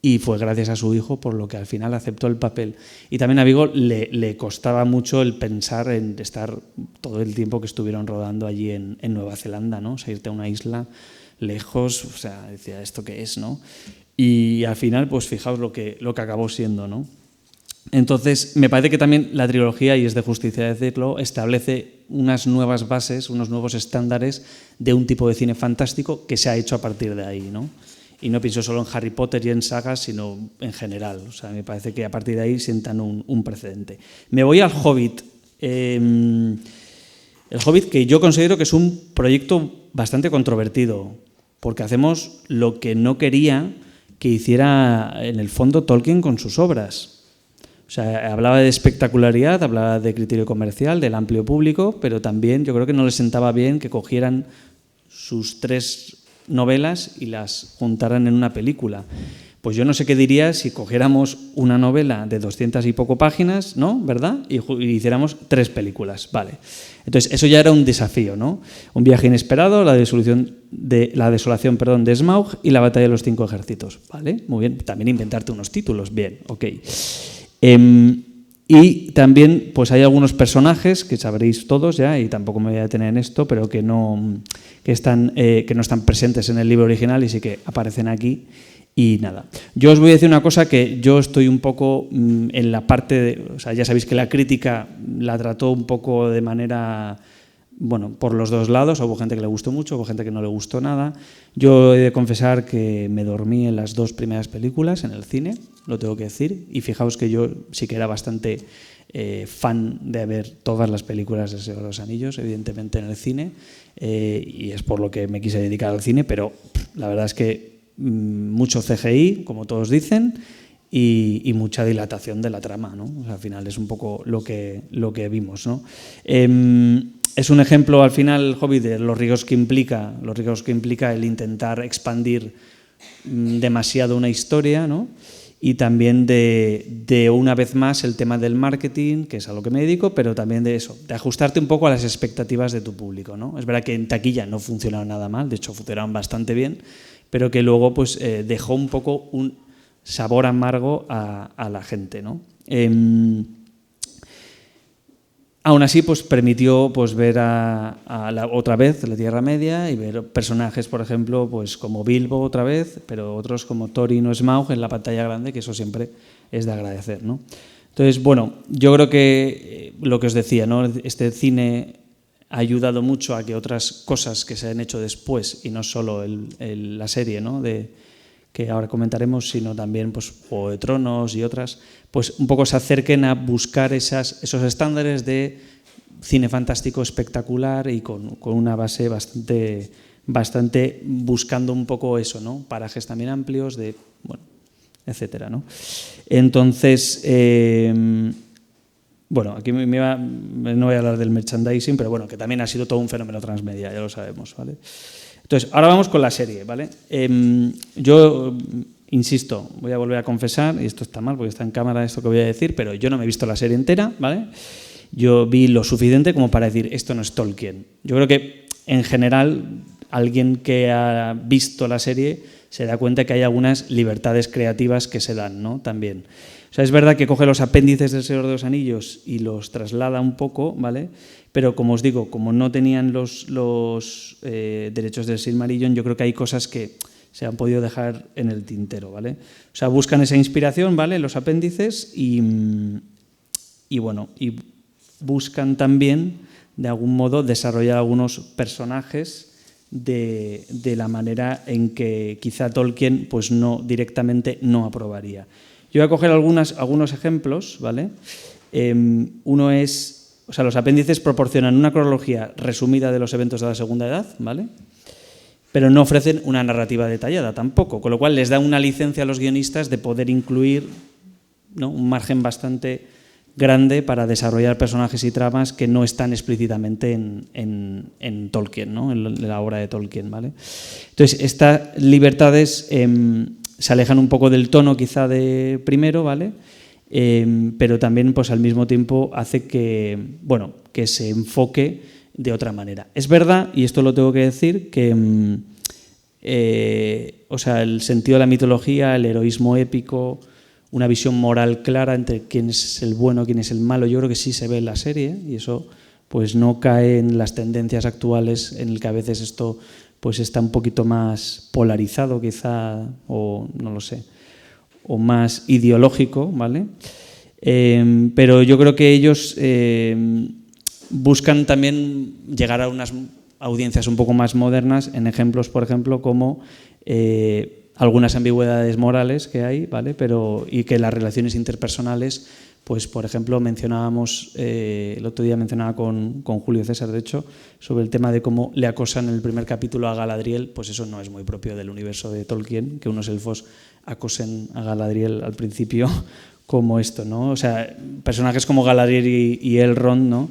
Y fue gracias a su hijo por lo que al final aceptó el papel. Y también a Viggo le costaba mucho el pensar en estar todo el tiempo que estuvieron rodando allí en Nueva Zelanda, ¿no? O sea, irte a una isla lejos, o sea, decía, ¿esto qué es, no? Y al final, pues fijaos lo que acabó siendo, ¿no? Entonces, me parece que también la trilogía, y es de justicia decirlo, establece unas nuevas bases, unos nuevos estándares de un tipo de cine fantástico que se ha hecho a partir de ahí, ¿no? Y no pienso solo en Harry Potter y en sagas, sino en general. O sea, me parece que a partir de ahí sientan un precedente. Me voy al Hobbit. El Hobbit, que yo considero que es un proyecto bastante controvertido, porque hacemos lo que no quería que hiciera en el fondo Tolkien con sus obras. O sea, hablaba de espectacularidad, hablaba de criterio comercial, del amplio público, pero también yo creo que no les sentaba bien que cogieran sus 3 novelas y las juntaran en una película. Pues yo no sé qué diría si cogiéramos una novela de 200 y poco páginas, ¿no? ¿Verdad? Y hiciéramos 3 películas, vale. Entonces, eso ya era un desafío, ¿no? Un viaje inesperado, la desolación de Smaug y la batalla de los 5 ejércitos, ¿vale? Muy bien, también inventarte unos títulos, bien, ok. Y también, pues hay algunos personajes que sabréis todos ya, y tampoco me voy a detener en esto, pero que no están presentes en el libro original y sí que aparecen aquí. Y nada, yo os voy a decir una cosa que yo estoy un poco en la parte o sea, ya sabéis que la crítica la trató un poco de manera bueno, por los dos lados, hubo gente que le gustó mucho, hubo gente que no le gustó nada. Yo he de confesar que me dormí en las 2 primeras películas en el cine, lo tengo que decir, y fijaos que yo sí que era bastante fan de ver todas las películas de Señor de los Anillos, evidentemente en el cine, y es por lo que me quise dedicar al cine, pero la verdad es que mucho CGI, como todos dicen, y mucha dilatación de la trama, ¿no? O sea, al final es un poco lo que vimos, ¿no? Es un ejemplo, al final, el Hobbit, de los riesgos que implica el intentar expandir demasiado una historia, ¿no? Y también de una vez más el tema del marketing, que es a lo que me dedico, pero también de eso, de ajustarte un poco a las expectativas de tu público, ¿no? Es verdad que en taquilla no funcionaron nada mal, de hecho funcionaron bastante bien, pero que luego pues dejó un poco un sabor amargo a la gente, ¿no? Aún así, pues permitió pues, ver otra vez la Tierra Media y ver personajes, por ejemplo, pues como Bilbo otra vez, pero otros como Thorin o Smaug en la pantalla grande, que eso siempre es de agradecer, ¿no? Entonces, bueno, yo creo que lo que os decía, ¿no? Este cine ha ayudado mucho a que otras cosas que se han hecho después, y no solo la serie, ¿no? Que ahora comentaremos, sino también pues, Juego de Tronos y otras, pues un poco se acerquen a buscar esos estándares de cine fantástico espectacular y con una base bastante buscando un poco eso, ¿no? Parajes también amplios, bueno, etcétera, ¿no? Entonces, bueno, aquí no voy a hablar del merchandising, pero bueno, que también ha sido todo un fenómeno transmedia, ya lo sabemos, ¿vale? Entonces, ahora vamos con la serie, ¿vale? Yo insisto, voy a volver a confesar, y esto está mal porque está en cámara esto que voy a decir, pero yo no me he visto la serie entera, ¿vale? Yo vi lo suficiente como para decir, esto no es Tolkien. Yo creo que, en general, alguien que ha visto la serie se da cuenta que hay algunas libertades creativas que se dan, ¿no? También. O sea, es verdad que coge los apéndices del Señor de los Anillos y los traslada un poco, ¿vale? Pero como os digo, como no tenían los derechos del Silmarillion, yo creo que hay cosas que se han podido dejar en el tintero, ¿vale? O sea, buscan esa inspiración, ¿vale? Los apéndices y bueno, y buscan también, de algún modo, desarrollar algunos personajes de la manera en que quizá Tolkien pues directamente no aprobaría. Yo voy a coger algunos ejemplos, ¿vale? Uno es, o sea, los apéndices proporcionan una cronología resumida de los eventos de la Segunda Edad, ¿vale? Pero no ofrecen una narrativa detallada tampoco, con lo cual les da una licencia a los guionistas de poder incluir, ¿no? Un margen bastante grande para desarrollar personajes y tramas que no están explícitamente en Tolkien, ¿no? En la obra de Tolkien, ¿vale? Entonces, estas libertades se alejan un poco del tono quizá de primero, ¿vale? Pero también pues, al mismo tiempo hace que, bueno, que se enfoque de otra manera. Es verdad, y esto lo tengo que decir, que o sea, el sentido de la mitología, el heroísmo épico, una visión moral clara entre quién es el bueno, quién es el malo, yo creo que sí se ve en la serie, y eso pues no cae en las tendencias actuales en el que a veces esto pues está un poquito más polarizado quizá, o no lo sé, o más ideológico, ¿vale? Pero yo creo que ellos buscan también llegar a unas audiencias un poco más modernas en ejemplos, por ejemplo, como algunas ambigüedades morales que hay, ¿vale? Y que las relaciones interpersonales, pues por ejemplo mencionábamos, el otro día mencionaba con Julio César, de hecho, sobre el tema de cómo le acosan en el primer capítulo a Galadriel, pues eso no es muy propio del universo de Tolkien, que unos elfos acosen a Galadriel al principio como esto, ¿no? O sea, personajes como Galadriel y Elrond, ¿no?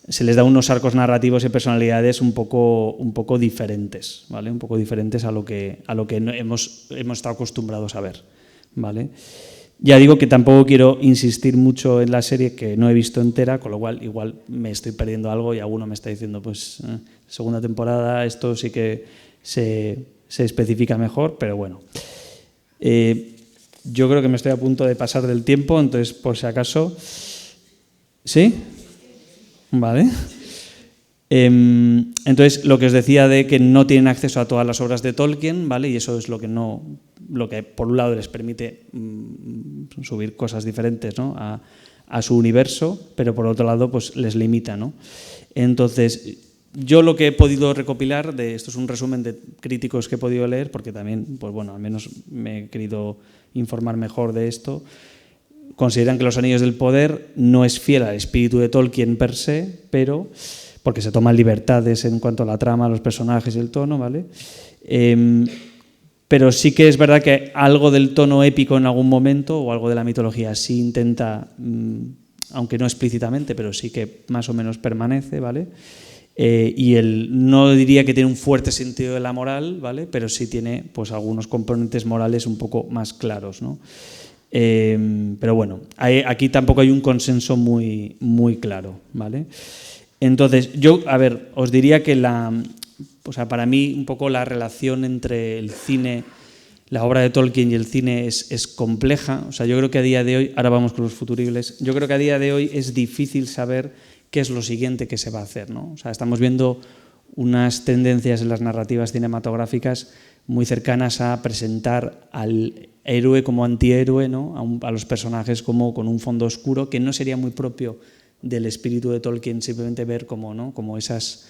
Se les da unos arcos narrativos y personalidades un poco diferentes, ¿vale? Un poco diferentes a lo que hemos estado acostumbrados a ver, ¿vale? Ya digo que tampoco quiero insistir mucho en la serie, que no he visto entera, con lo cual igual me estoy perdiendo algo y alguno me está diciendo, pues, segunda temporada, esto sí que se especifica mejor, pero bueno. Yo creo que me estoy a punto de pasar del tiempo, entonces, por si acaso... ¿Sí? Vale. Entonces, lo que os decía de que no tienen acceso a todas las obras de Tolkien, ¿vale? Y eso es lo que por un lado les permite subir cosas diferentes, ¿no? a a su universo, pero por otro lado pues les limita, ¿no? Entonces, yo lo que he podido recopilar, esto es un resumen de críticos que he podido leer, porque también, pues bueno, al menos me he querido informar mejor de esto, consideran que Los Anillos del Poder no es fiel al espíritu de Tolkien per se, pero porque se toman libertades en cuanto a la trama, los personajes y el tono, ¿vale? Pero sí que es verdad que algo del tono épico en algún momento o algo de la mitología sí intenta, aunque no explícitamente, pero sí que más o menos permanece, ¿vale? Y no diría que tiene un fuerte sentido de la moral, ¿vale? Pero sí tiene pues algunos componentes morales un poco más claros, ¿no? Pero bueno, aquí tampoco hay un consenso muy, muy claro, ¿vale? Entonces, yo, a ver, os diría que para mí un poco la relación entre el cine, la obra de Tolkien y el cine es compleja. O sea, yo creo que a día de hoy, ahora vamos con los futuribles, yo creo que a día de hoy es difícil saber qué es lo siguiente que se va a hacer, ¿no? O sea, estamos viendo unas tendencias en las narrativas cinematográficas muy cercanas a presentar al héroe como antihéroe, ¿no? A los personajes como con un fondo oscuro, que no sería muy propio del espíritu de Tolkien, simplemente ver como, ¿no? Como esas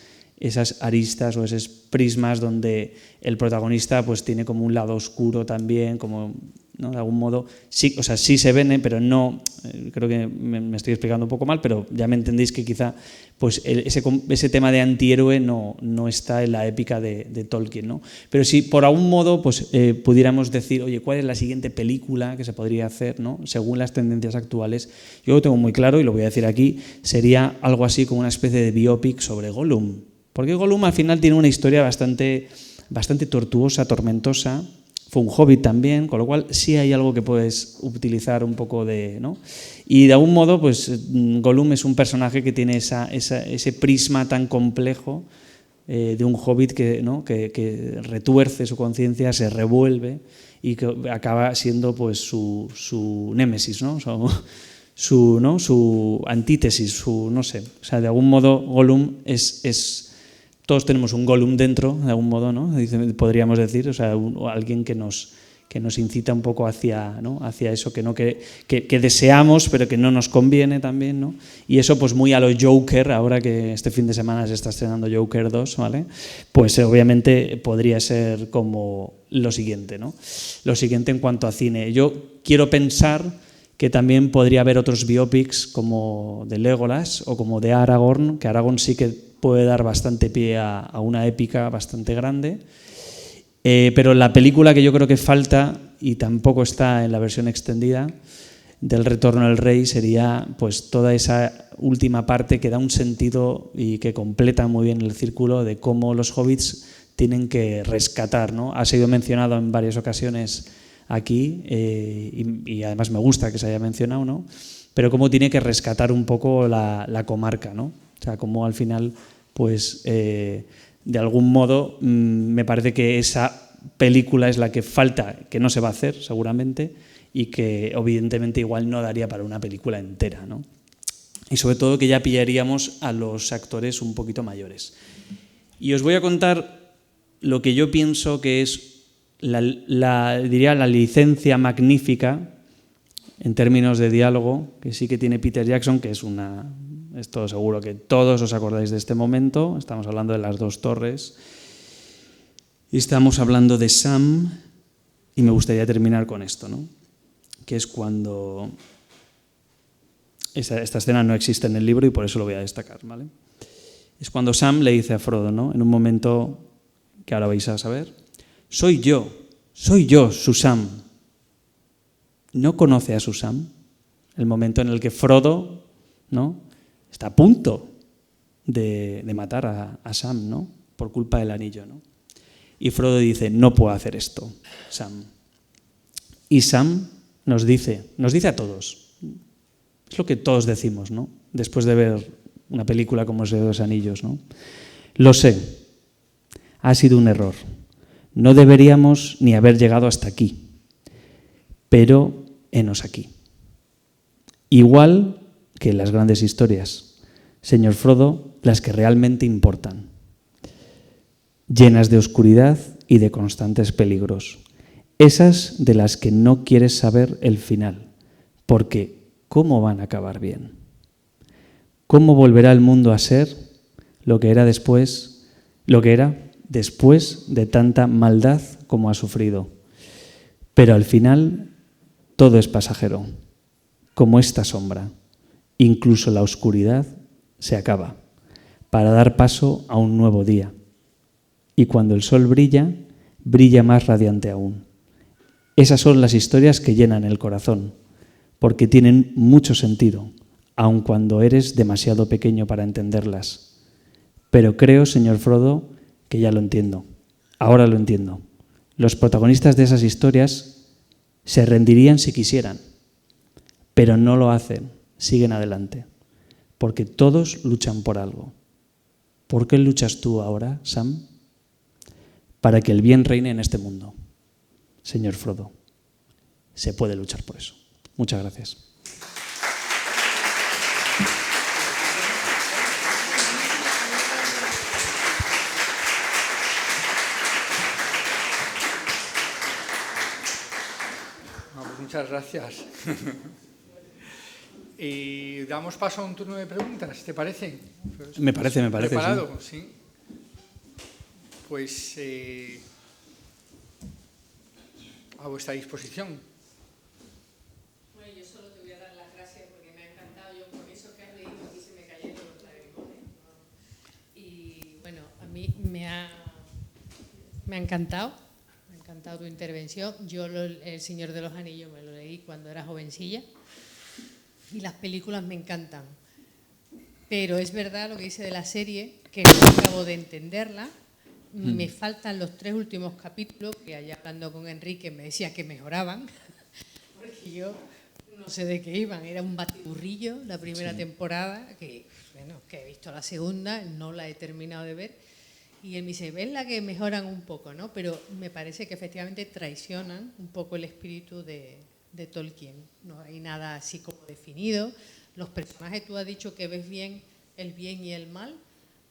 aristas o esos prismas donde el protagonista pues tiene como un lado oscuro también, como, ¿no? De algún modo, sí, o sea, sí se ven, pero no, creo que me estoy explicando un poco mal, pero ya me entendéis que quizá pues ese tema de antihéroe no está en la épica de Tolkien, ¿no? Pero si por algún modo pues, pudiéramos decir, oye, ¿cuál es la siguiente película que se podría hacer, ¿no? Según las tendencias actuales? Yo lo tengo muy claro y lo voy a decir aquí, sería algo así como una especie de biopic sobre Gollum. Porque Gollum al final tiene una historia bastante tortuosa, tormentosa. Fue un hobbit también, con lo cual sí hay algo que puedes utilizar un poco de, ¿no? Y de algún modo, pues Gollum es un personaje que tiene ese prisma tan complejo de un hobbit que, ¿no? que retuerce su conciencia, se revuelve y que acaba siendo pues su némesis, ¿no? Su antítesis, no sé. O sea, de algún modo Gollum todos tenemos un Gollum dentro, de algún modo, ¿no? Podríamos decir, o sea, alguien que nos incita un poco hacia, ¿no? Hacia eso que deseamos, pero que no nos conviene también, ¿no? Y eso, pues muy a lo Joker, ahora que este fin de semana se está estrenando Joker 2, ¿vale? Pues obviamente podría ser como lo siguiente, ¿no? Lo siguiente en cuanto a cine. Yo quiero pensar que también podría haber otros biopics como de Legolas o como de Aragorn, que Aragorn sí que puede dar bastante pie a una épica bastante grande, pero la película que yo creo que falta y tampoco está en la versión extendida del Retorno del Rey sería pues toda esa última parte que da un sentido y que completa muy bien el círculo de cómo los hobbits tienen que rescatar, ¿no? Ha sido mencionado en varias ocasiones aquí y además me gusta que se haya mencionado, ¿no? Pero cómo tiene que rescatar un poco la comarca, ¿no? O sea, como al final, pues, de algún modo, me parece que esa película es la que falta, que no se va a hacer seguramente, y que evidentemente igual no daría para una película entera, ¿no? Y sobre todo que ya pillaríamos a los actores un poquito mayores. Y os voy a contar lo que yo pienso que es, diría, la licencia magnífica en términos de diálogo, que sí que tiene Peter Jackson, que es esto seguro que todos os acordáis de este momento. Estamos hablando de las dos torres. Y estamos hablando de Sam. Y me gustaría terminar con esto, ¿no? Que es cuando... Esta escena no existe en el libro y por eso lo voy a destacar, ¿vale? Es cuando Sam le dice a Frodo, ¿no? En un momento que ahora vais a saber. Soy yo, su Sam. ¿No conoce a su Sam? El momento en el que Frodo, ¿no? Está a punto de matar a Sam, ¿no? Por culpa del anillo, ¿no? Y Frodo dice, no puedo hacer esto, Sam. Y Sam nos dice a todos, es lo que todos decimos, ¿no? Después de ver una película como El Señor de los Anillos, ¿no? Lo sé, ha sido un error. No deberíamos ni haber llegado hasta aquí, pero henos aquí. Igual que las grandes historias, señor Frodo, las que realmente importan, llenas de oscuridad y de constantes peligros, esas de las que no quieres saber el final, porque ¿cómo van a acabar bien? ¿Cómo volverá el mundo a ser lo que era después de tanta maldad como ha sufrido? Pero al final todo es pasajero, como esta sombra. Incluso la oscuridad se acaba para dar paso a un nuevo día. Y cuando el sol brilla, brilla más radiante aún. Esas son las historias que llenan el corazón, porque tienen mucho sentido, aun cuando eres demasiado pequeño para entenderlas. Pero creo, señor Frodo, que ya lo entiendo. Ahora lo entiendo. Los protagonistas de esas historias se rendirían si quisieran, pero no lo hacen, siguen adelante, porque todos luchan por algo. ¿Por qué luchas tú ahora, Sam? Para que el bien reine en este mundo. Señor Frodo, se puede luchar por eso. Muchas gracias. Muchas gracias. Y damos paso a un turno de preguntas, ¿te parece? Me parece. ¿Preparado? Sí. Sí. Pues a vuestra disposición. Bueno, yo solo te voy a dar las gracias porque me ha encantado. Yo con eso que has leído aquí se me cayeron los lagrimones. Y bueno, a mí me ha encantado. Me ha encantado tu intervención. Yo El Señor de los Anillos me lo leí cuando era jovencilla. Y las películas me encantan. Pero es verdad lo que dice de la serie, que no acabo de entenderla. Me faltan los 3 últimos capítulos, que allá hablando con Enrique me decía que mejoraban, porque yo no sé de qué iban, era un batiburrillo la primera temporada, que he visto la segunda, no la he terminado de ver, y él me dice, ves la que mejoran un poco, ¿no? Pero me parece que efectivamente traicionan un poco el espíritu de Tolkien, no hay nada así como definido, los personajes tú has dicho que ves bien el bien y el mal.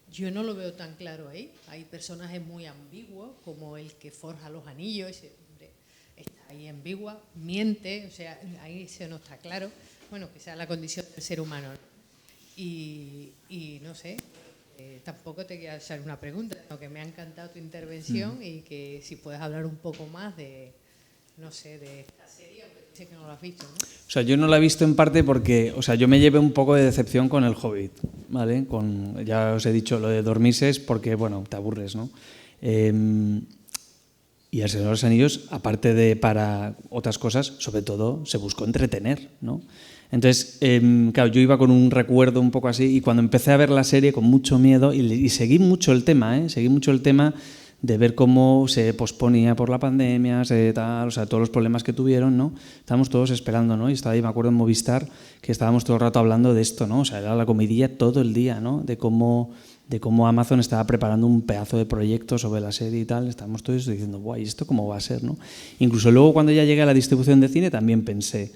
Yo no lo veo tan claro ahí. Hay personajes muy ambiguos, como el que forja los anillos, ese hombre está ahí ambigua, miente, o sea, ahí eso no está claro. Bueno, que sea la condición del ser humano, ¿no? Y no sé, tampoco te quiero hacer una pregunta, sino que me ha encantado tu intervención y que si puedes hablar un poco más de, no sé, de esta serie, aunque sé que no lo has visto, ¿no? O sea, yo no la he visto en parte porque, o sea, yo me llevé un poco de decepción con El Hobbit, ¿vale? Ya os he dicho lo de Dormises porque, bueno, te aburres, ¿no? Y El Señor de los Anillos, aparte de para otras cosas, sobre todo se buscó entretener, ¿no? Entonces, claro, yo iba con un recuerdo un poco así y cuando empecé a ver la serie con mucho miedo y seguí mucho el tema, seguí mucho el tema de ver cómo se posponía por la pandemia, o sea, todos los problemas que tuvieron, ¿no? Estábamos todos esperando, ¿no? Y estaba ahí, me acuerdo en Movistar, que estábamos todo el rato hablando de esto, ¿no? O sea, era la comidilla todo el día, ¿no? De cómo Amazon estaba preparando un pedazo de proyecto sobre la serie y tal. Estábamos todos diciendo, guay, ¿esto cómo va a ser, no? Incluso luego cuando ya llegué a la distribución de cine también pensé,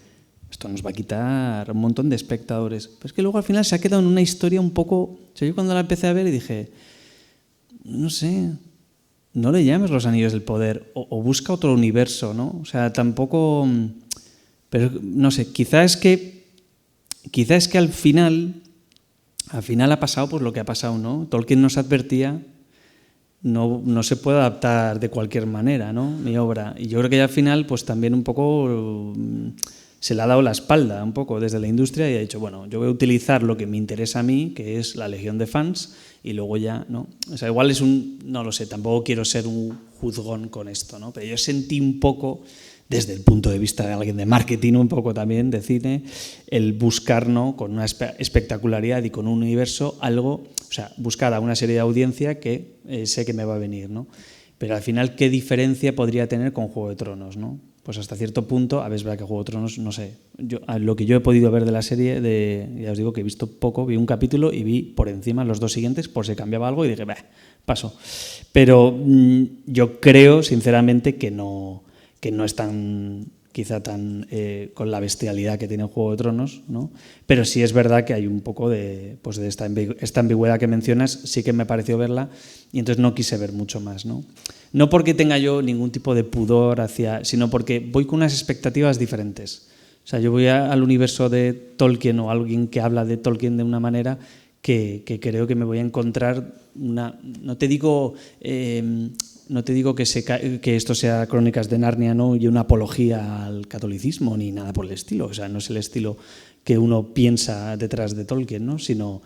esto nos va a quitar un montón de espectadores. Pero es que luego al final se ha quedado en una historia un poco... O sea, yo cuando la empecé a ver y dije, no sé... No le llames los anillos del poder o busca otro universo, ¿no? O sea, tampoco... Pero no sé, quizás es que al final ha pasado pues lo que ha pasado, ¿no? Tolkien nos advertía, no se puede adaptar de cualquier manera, ¿no? Mi obra. Y yo creo que ya al final pues también un poco se le ha dado la espalda un poco desde la industria y ha dicho, bueno, yo voy a utilizar lo que me interesa a mí, que es la legión de fans, y luego ya, ¿no? O sea, igual no lo sé, tampoco quiero ser un juzgón con esto, ¿no? Pero yo sentí un poco, desde el punto de vista de alguien de marketing, un poco también de cine, el buscar, ¿no? Con una espectacularidad y con un universo algo, o sea, buscar a una serie de audiencia que sé que me va a venir, ¿no? Pero al final, ¿qué diferencia podría tener con Juego de Tronos, ¿no? Pues hasta cierto punto, a ver, es verdad que Juego de Tronos, no sé, lo que yo he podido ver de la serie, ya os digo que he visto poco, vi un capítulo y vi por encima los 2 siguientes por si cambiaba algo y dije, paso. Pero yo creo, sinceramente, que no es quizá tan con la bestialidad que tiene Juego de Tronos, ¿no? Pero sí es verdad que hay un poco de esta ambigüedad que mencionas, sí que me pareció verla y entonces no quise ver mucho más, ¿no? No porque tenga yo ningún tipo de pudor sino porque voy con unas expectativas diferentes. O sea, yo voy al universo de Tolkien o alguien que habla de Tolkien de una manera que creo que me voy a encontrar una... No te digo que esto sea Crónicas de Narnia, ¿no? Y una apología al catolicismo ni nada por el estilo. O sea, no es el estilo que uno piensa detrás de Tolkien, ¿no? Sino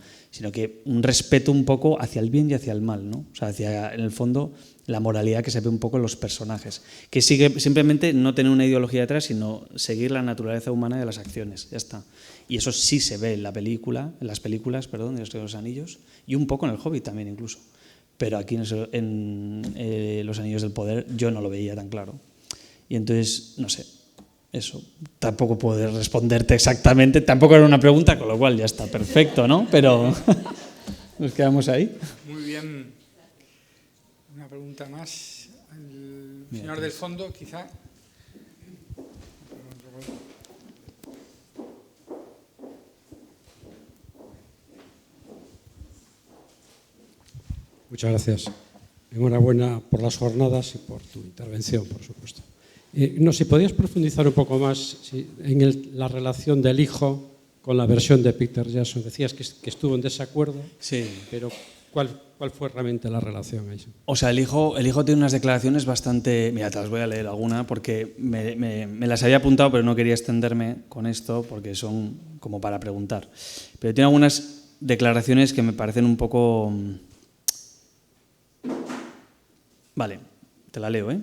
que un respeto un poco hacia el bien y hacia el mal, ¿no? O sea, hacia, en el fondo, la moralidad que se ve un poco en los personajes. Que sigue simplemente no tener una ideología detrás, sino seguir la naturaleza humana de las acciones. Ya está. Y eso sí se ve en las películas, de Los Señor de los Anillos, y un poco en El Hobbit también incluso. Pero aquí en Los Anillos del Poder yo no lo veía tan claro. Y entonces, no sé, eso. Tampoco puedo responderte exactamente, tampoco era una pregunta, con lo cual ya está perfecto, ¿no? Pero nos quedamos ahí. Muy bien. Una pregunta más. El señor del fondo, quizá. Muchas gracias. Enhorabuena por las jornadas y por tu intervención, por supuesto. No, si podías profundizar un poco más en la relación del hijo con la versión de Peter Jackson. Decías que estuvo en desacuerdo, Sí. pero ¿cuál fue realmente la relación ahí? O sea, el hijo tiene unas declaraciones bastante... Mira, te las voy a leer alguna porque me las había apuntado, pero no quería extenderme con esto porque son como para preguntar. Pero tiene algunas declaraciones que me parecen un poco... Vale, te la leo, ¿eh?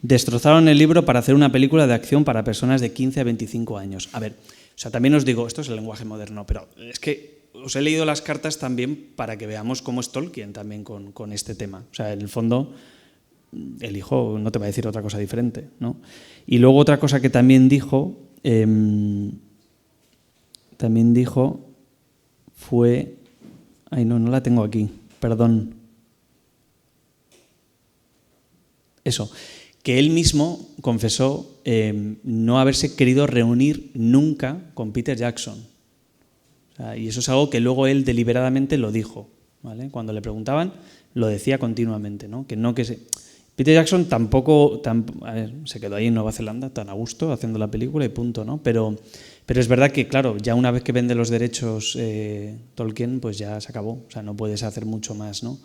Destrozaron el libro para hacer una película de acción para personas de 15 a 25 años. A ver, o sea, también os digo, esto es el lenguaje moderno, pero es que os he leído las cartas también para que veamos cómo es Tolkien también con este tema. O sea, en el fondo, el hijo no te va a decir otra cosa diferente, ¿no? Y luego otra cosa que también dijo fue... Ay, no la tengo aquí, perdón. Eso, que él mismo confesó no haberse querido reunir nunca con Peter Jackson. O sea, y eso es algo que luego él deliberadamente lo dijo, ¿vale? Cuando le preguntaban, lo decía continuamente, ¿no? Peter Jackson tampoco se quedó ahí en Nueva Zelanda tan a gusto haciendo la película y punto, ¿no? Pero es verdad que, claro, ya una vez que vende los derechos Tolkien, pues ya se acabó. O sea, no puedes hacer mucho más, ¿no?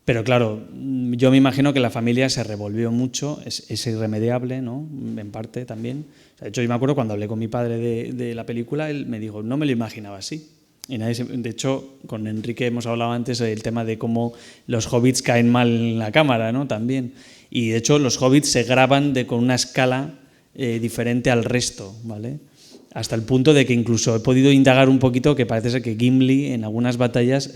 Pero claro, yo me imagino que la familia se revolvió mucho, es irremediable, ¿no? En parte también. O sea, de hecho, yo me acuerdo cuando hablé con mi padre de la película, él me dijo, no me lo imaginaba así. Y de hecho, con Enrique hemos hablado antes del tema de cómo los hobbits caen mal en la cámara, ¿no? También. Y de hecho, los hobbits se graban con una escala diferente al resto, ¿vale? Hasta el punto de que incluso he podido indagar un poquito que parece ser que Gimli en algunas batallas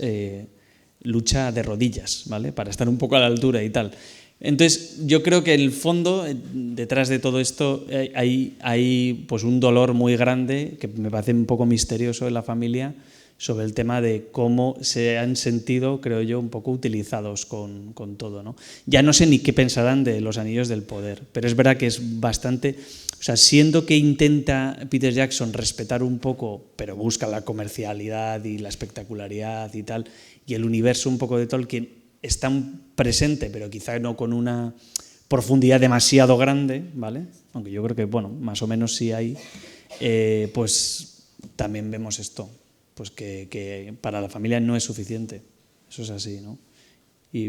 lucha de rodillas, ¿vale? Para estar un poco a la altura y tal. Entonces, yo creo que en el fondo, detrás de todo esto, hay pues un dolor muy grande, que me parece un poco misterioso en la familia, sobre el tema de cómo se han sentido, creo yo, un poco utilizados con todo, ¿no? Ya no sé ni qué pensarán de Los Anillos del Poder, pero es verdad que es bastante... O sea, siendo que intenta Peter Jackson respetar un poco, pero busca la comercialidad y la espectacularidad y tal, y el universo un poco de Tolkien está presente, pero quizá no con una profundidad demasiado grande, ¿vale? Aunque yo creo que, bueno, más o menos sí hay, pues también vemos esto, pues que para la familia no es suficiente. Eso es así, ¿no?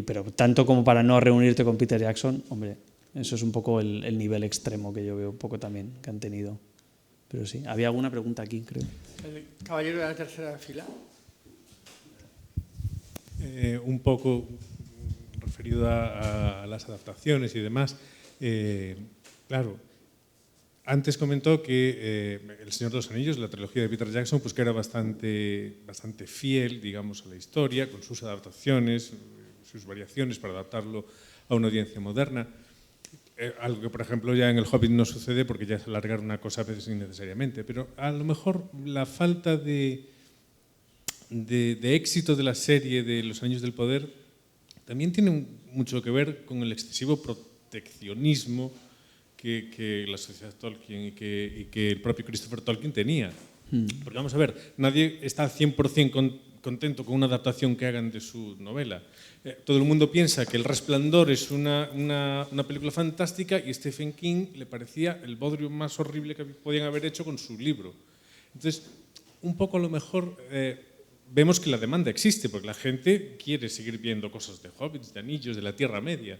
Pero tanto como para no reunirte con Peter Jackson, hombre, eso es un poco el nivel extremo que yo veo un poco también que han tenido. Pero sí, había alguna pregunta aquí, creo. El caballero de la tercera fila. Un poco referido a las adaptaciones y demás. Claro, antes comentó que El Señor de los Anillos, la trilogía de Peter Jackson, pues que era bastante fiel, digamos, a la historia, con sus adaptaciones, sus variaciones para adaptarlo a una audiencia moderna. Algo que, por ejemplo, ya en El Hobbit no sucede porque ya se alargar una cosa a veces innecesariamente. Pero a lo mejor la falta de éxito de la serie de Los Anillos del Poder también tiene mucho que ver con el excesivo proteccionismo que la sociedad Tolkien y que el propio Christopher Tolkien tenía. Porque vamos a ver, nadie está 100% contento con una adaptación que hagan de su novela. Todo el mundo piensa que El Resplandor es una película fantástica y Stephen King le parecía el bodrio más horrible que podían haber hecho con su libro. Entonces, un poco a lo mejor vemos que la demanda existe, porque la gente quiere seguir viendo cosas de hobbits, de anillos, de la Tierra Media.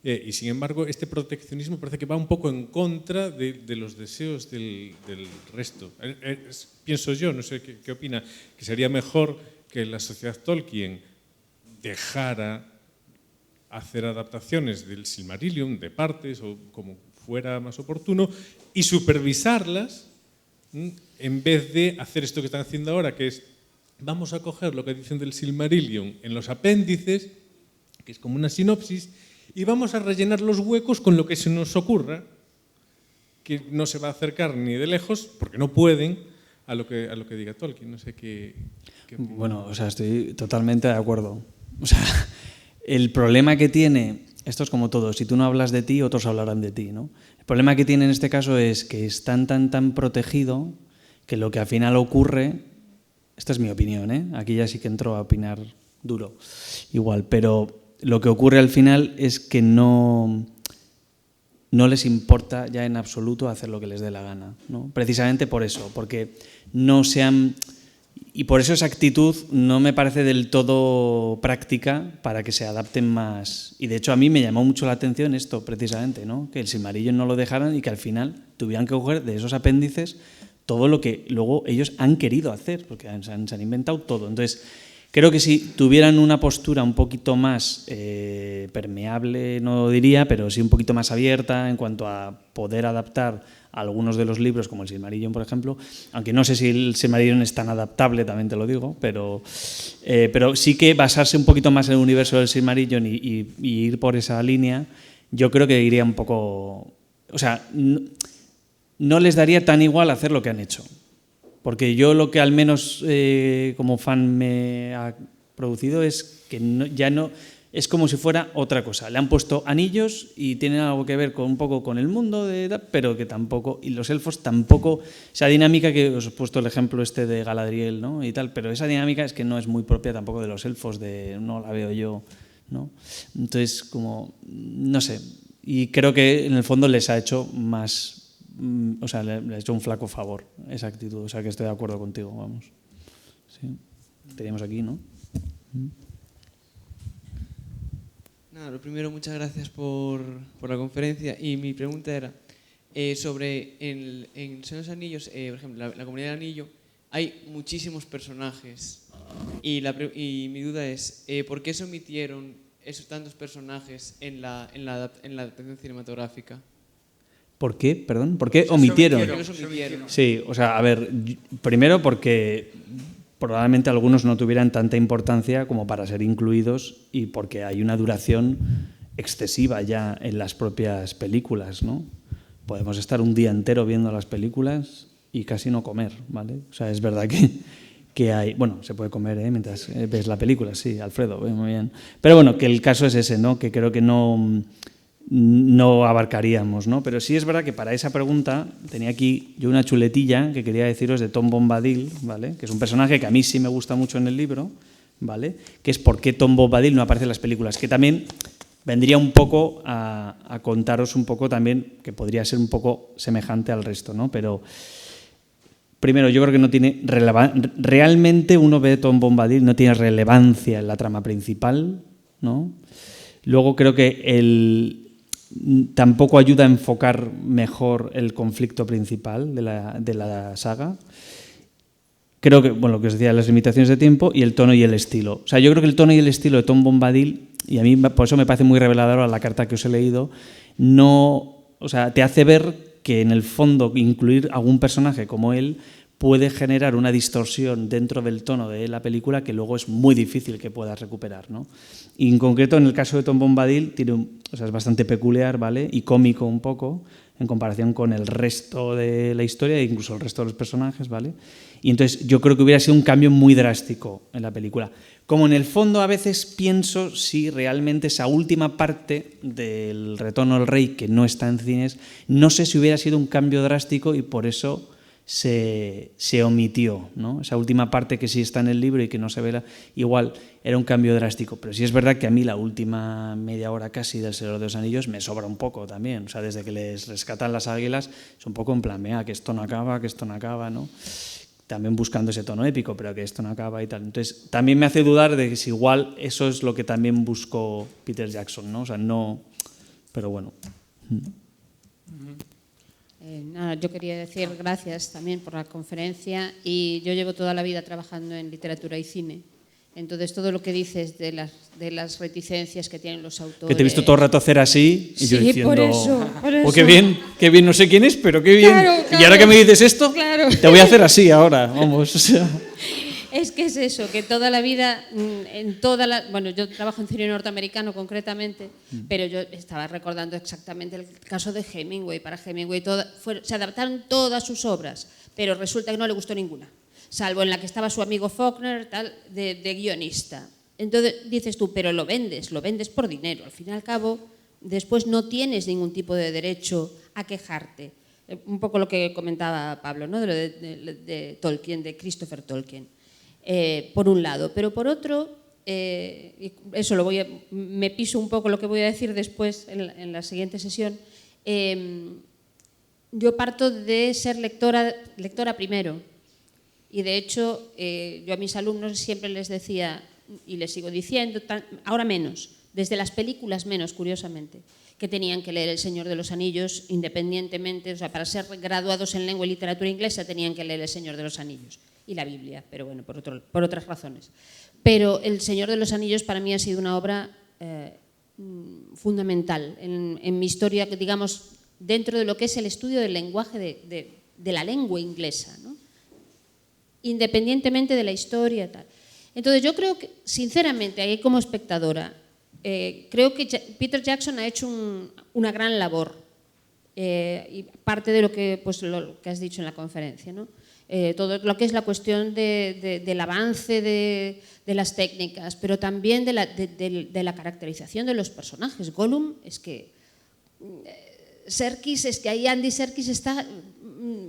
Y sin embargo, este proteccionismo parece que va un poco en contra de los deseos del resto. Pienso yo, no sé qué opina, que sería mejor que la sociedad Tolkien dejara hacer adaptaciones del Silmarillion, de partes o como fuera más oportuno, y supervisarlas en vez de hacer esto que están haciendo ahora, que es vamos a coger lo que dicen del Silmarillion en los apéndices, que es como una sinopsis, y vamos a rellenar los huecos con lo que se nos ocurra, que no se va a acercar ni de lejos, porque no pueden, a lo que diga Tolkien. No sé qué Bueno, o sea, estoy totalmente de acuerdo. O sea, el problema que tiene, esto es como todo, si tú no hablas de ti, otros hablarán de ti, ¿no? El problema que tiene en este caso es que es tan protegido que lo que al final ocurre, esta es mi opinión, ¿eh? Aquí ya sí que entro a opinar duro, igual, pero lo que ocurre al final es que no les importa ya en absoluto hacer lo que les dé la gana, ¿no? Precisamente por eso, porque no se han... Y por eso esa actitud no me parece del todo práctica para que se adapten más. Y de hecho a mí me llamó mucho la atención esto, precisamente, ¿no? Que el Silmarillion no lo dejaran y que al final tuvieran que coger de esos apéndices todo lo que luego ellos han querido hacer, porque se han inventado todo. Entonces, creo que si tuvieran una postura un poquito más permeable, no diría, pero sí un poquito más abierta en cuanto a poder adaptar algunos de los libros, como el Silmarillion, por ejemplo, aunque no sé si el Silmarillion es tan adaptable, también te lo digo, pero sí que basarse un poquito más en el universo del Silmarillion y ir por esa línea, yo creo que iría un poco... O sea, no les daría tan igual hacer lo que han hecho. Porque yo lo que al menos como fan me ha producido es que ya no... Es como si fuera otra cosa. Le han puesto anillos y tienen algo que ver con un poco con el mundo, pero que tampoco... Y los elfos tampoco... Esa dinámica que os he puesto el ejemplo este de Galadriel, ¿no? Y tal, pero esa dinámica es que no es muy propia tampoco de los elfos, no la veo yo, ¿no? Entonces, como... No sé. Y creo que en el fondo les ha hecho más... O sea, le ha hecho un flaco favor esa actitud. O sea, que estoy de acuerdo contigo, vamos. Sí. Teníamos aquí, ¿no? Nada, lo primero, muchas gracias por la conferencia. Y mi pregunta era sobre en Señor de los Anillos, por ejemplo, la Comunidad del Anillo, hay muchísimos personajes. Y mi duda es, ¿por qué se omitieron esos tantos personajes en la adaptación cinematográfica? ¿Por qué? Perdón, ¿por qué omitieron? ¿Por qué los omitieron? Sí, o sea, a ver, primero porque probablemente algunos no tuvieran tanta importancia como para ser incluidos y porque hay una duración excesiva ya en las propias películas, ¿no? Podemos estar un día entero viendo las películas y casi no comer, ¿vale? O sea, es verdad que hay... Bueno, se puede comer mientras ves la película, sí, Alfredo, muy bien. Pero bueno, que el caso es ese, ¿no? Que creo que no abarcaríamos, ¿no? Pero sí es verdad que para esa pregunta tenía aquí yo una chuletilla que quería deciros de Tom Bombadil, ¿vale? Que es un personaje que a mí sí me gusta mucho en el libro, ¿vale? Que es por qué Tom Bombadil no aparece en las películas, que también vendría un poco a contaros un poco también, que podría ser un poco semejante al resto, ¿no? Pero primero, yo creo que no tiene realmente uno ve Tom Bombadil, no tiene relevancia en la trama principal, ¿no? Luego creo que tampoco ayuda a enfocar mejor el conflicto principal de la saga. Creo que, bueno, lo que os decía, las limitaciones de tiempo y el tono y el estilo. O sea, yo creo que el tono y el estilo de Tom Bombadil, y a mí por eso me parece muy reveladora la carta que os he leído, o sea, te hace ver que en el fondo incluir algún personaje como él puede generar una distorsión dentro del tono de la película que luego es muy difícil que puedas recuperar, ¿no? Y en concreto, en el caso de Tom Bombadil, es bastante peculiar, ¿vale? Y cómico un poco, en comparación con el resto de la historia e incluso el resto de los personajes, ¿vale? Y entonces yo creo que hubiera sido un cambio muy drástico en la película. Como en el fondo a veces pienso si realmente esa última parte del Retorno al Rey, que no está en cines, no sé si hubiera sido un cambio drástico y por eso se omitió, ¿no? Esa última parte que sí está en el libro y que no se ve, igual era un cambio drástico, pero sí es verdad que a mí la última media hora casi del Señor de los Anillos me sobra un poco también, o sea, desde que les rescatan las águilas es un poco en plan, que esto no acaba, ¿no? También buscando ese tono épico, pero que esto no acaba y tal. Entonces, también me hace dudar de que si igual eso es lo que también buscó Peter Jackson, ¿no? O sea, no, pero bueno. Nada, yo quería decir gracias también por la conferencia, y yo llevo toda la vida trabajando en literatura y cine. Entonces, todo lo que dices de las reticencias que tienen los autores... Que te he visto todo el rato hacer así y yo Sí, diciendo... por eso. Oh, qué bien, no sé quién es, pero qué bien. Claro, Y ahora que me dices esto, claro. te voy a hacer así ahora, vamos. O sea. Es que es eso, que toda la vida, bueno, yo trabajo en cine norteamericano concretamente, pero yo estaba recordando exactamente el caso de Hemingway. Para Hemingway se adaptaron todas sus obras, pero resulta que no le gustó ninguna, salvo en la que estaba su amigo Faulkner, tal, de guionista. Entonces dices tú, pero lo vendes por dinero. Al fin y al cabo, después no tienes ningún tipo de derecho a quejarte. Un poco lo que comentaba Pablo, ¿no? de Tolkien, de Christopher Tolkien. Por un lado, pero por otro, eso me piso un poco lo que voy a decir después en la siguiente sesión. Yo parto de ser lectora primero, y de hecho yo a mis alumnos siempre les decía, y les sigo diciendo, ahora menos, desde las películas menos, curiosamente, que tenían que leer El Señor de los Anillos independientemente, o sea, para ser graduados en lengua y literatura inglesa tenían que leer El Señor de los Anillos y la Biblia, pero bueno, por otras razones. Pero El Señor de los Anillos para mí ha sido una obra fundamental en mi historia, digamos, dentro de lo que es el estudio del lenguaje de la lengua inglesa, ¿no? Independientemente de la historia y tal. Entonces yo creo que, sinceramente, ahí como espectadora, creo que Peter Jackson ha hecho una gran labor, y parte de lo que has dicho en la conferencia, ¿no? Todo lo que es la cuestión del avance de las técnicas, pero también de la caracterización de los personajes. Gollum, es que Serkis, es que ahí Andy Serkis está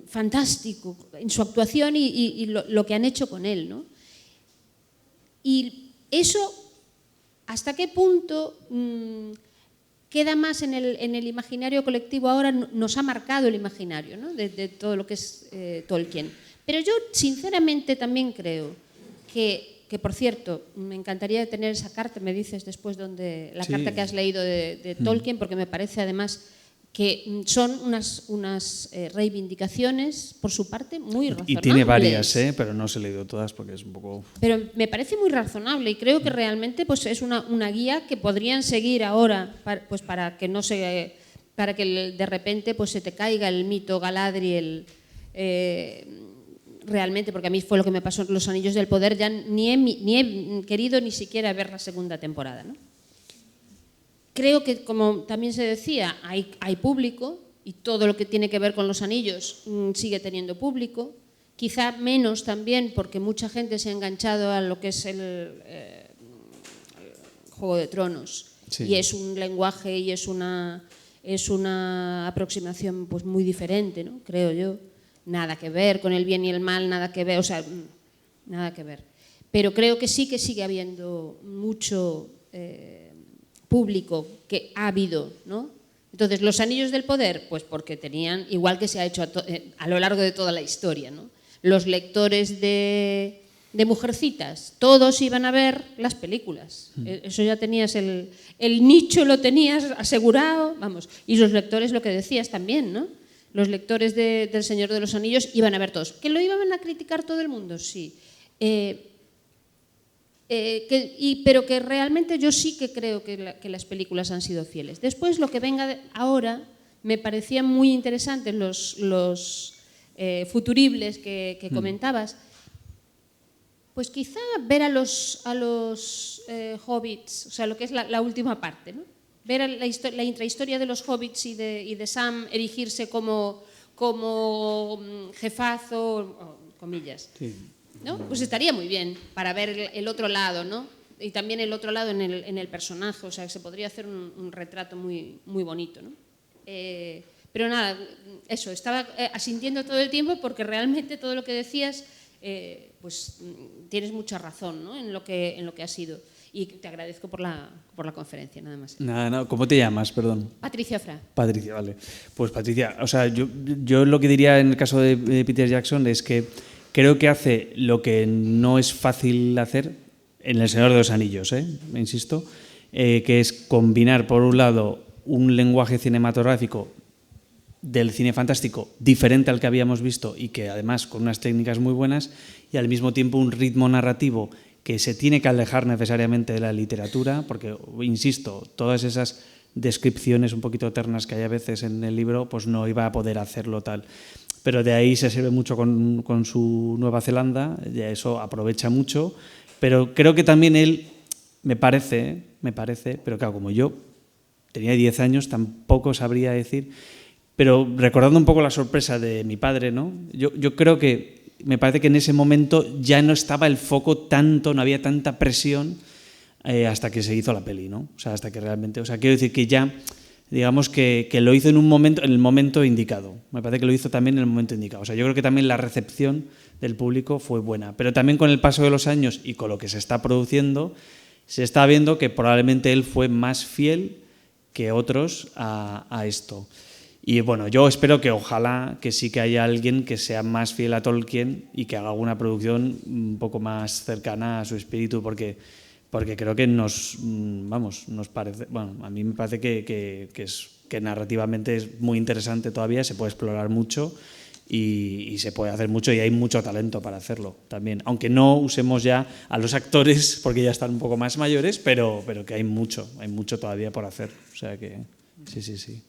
fantástico en su actuación y lo que han hecho con él, ¿no? Y eso, ¿hasta qué punto queda más en el imaginario colectivo ahora? Nos ha marcado el imaginario, ¿no? de todo lo que es Tolkien. Pero yo sinceramente también creo que, por cierto, me encantaría tener esa carta, me dices después la carta que has leído de Tolkien, porque me parece además que son unas reivindicaciones por su parte muy razonables. Y tiene varias, pero no os he leído todas porque es un poco... Pero me parece muy razonable y creo que realmente pues, es una guía que podrían seguir ahora para que no para que de repente pues, se te caiga el mito Galadriel realmente, porque a mí fue lo que me pasó en Los Anillos del Poder, ya ni he querido ni siquiera ver la segunda temporada, ¿no? Creo que, como también se decía, hay público y todo lo que tiene que ver con los anillos sigue teniendo público. Quizá menos también porque mucha gente se ha enganchado a lo que es el Juego de Tronos. Sí. Y es un lenguaje y es una aproximación pues, muy diferente, ¿no? Creo yo. Nada que ver con el bien y el mal, nada que ver, o sea, nada que ver. Pero creo que sigue habiendo mucho... público que ha habido, ¿no? Entonces, los anillos del poder, pues porque tenían, igual que se ha hecho a lo largo de toda la historia, ¿no? Los lectores de Mujercitas, todos iban a ver las películas. Eso ya tenías el nicho, lo tenías asegurado, vamos. Y los lectores, lo que decías también, ¿no? Los lectores del Señor de los Anillos iban a ver todos. ¿Que lo iban a criticar todo el mundo? Sí. Pero que realmente yo sí que creo que las películas han sido fieles. Después, lo que venga ahora, me parecían muy interesantes los futuribles que comentabas. Pues quizá ver a los hobbits, o sea, lo que es la última parte, ¿no? Ver la intrahistoria de los hobbits y de Sam erigirse como jefazo, comillas. Sí. ¿No? Pues estaría muy bien para ver el otro lado, ¿no? Y también el otro lado en el personaje, o sea, que se podría hacer un retrato muy, muy bonito, ¿no? Pero Pero nada, eso, estaba asintiendo todo el tiempo porque realmente todo lo que decías, pues tienes mucha razón, ¿no? en lo que ha sido. Y te agradezco por la conferencia, nada más. Nada, ¿cómo te llamas, perdón? Patricia Fra. Patricia, vale. Pues Patricia, o sea, yo lo que diría en el caso de Peter Jackson es que creo que hace lo que no es fácil hacer en El Señor de los Anillos, insisto, que es combinar, por un lado, un lenguaje cinematográfico del cine fantástico diferente al que habíamos visto y que además con unas técnicas muy buenas, y al mismo tiempo un ritmo narrativo que se tiene que alejar necesariamente de la literatura, porque, insisto, todas esas descripciones un poquito eternas que hay a veces en el libro, pues no iba a poder hacerlo tal. Pero de ahí se sirve mucho con su Nueva Zelanda, y eso aprovecha mucho, pero creo que también él, me parece, pero claro, como yo tenía 10 años, tampoco sabría decir, pero recordando un poco la sorpresa de mi padre, ¿no? Yo creo que me parece que en ese momento ya no estaba el foco tanto, no había tanta presión hasta que se hizo la peli, ¿no? O sea, hasta que realmente, o sea, quiero decir que ya, digamos que lo hizo en el momento indicado. Me parece que lo hizo también en el momento indicado. O sea, yo creo que también la recepción del público fue buena, pero también con el paso de los años y con lo que se está produciendo, se está viendo que probablemente él fue más fiel que otros a esto. Y bueno, yo espero que ojalá que sí que haya alguien que sea más fiel a Tolkien y que haga alguna producción un poco más cercana a su espíritu, porque creo que nos parece, bueno, a mí me parece que narrativamente es muy interesante todavía, se puede explorar mucho y se puede hacer mucho, y hay mucho talento para hacerlo también. Aunque no usemos ya a los actores porque ya están un poco más mayores, pero que hay mucho todavía por hacer. O sea que sí.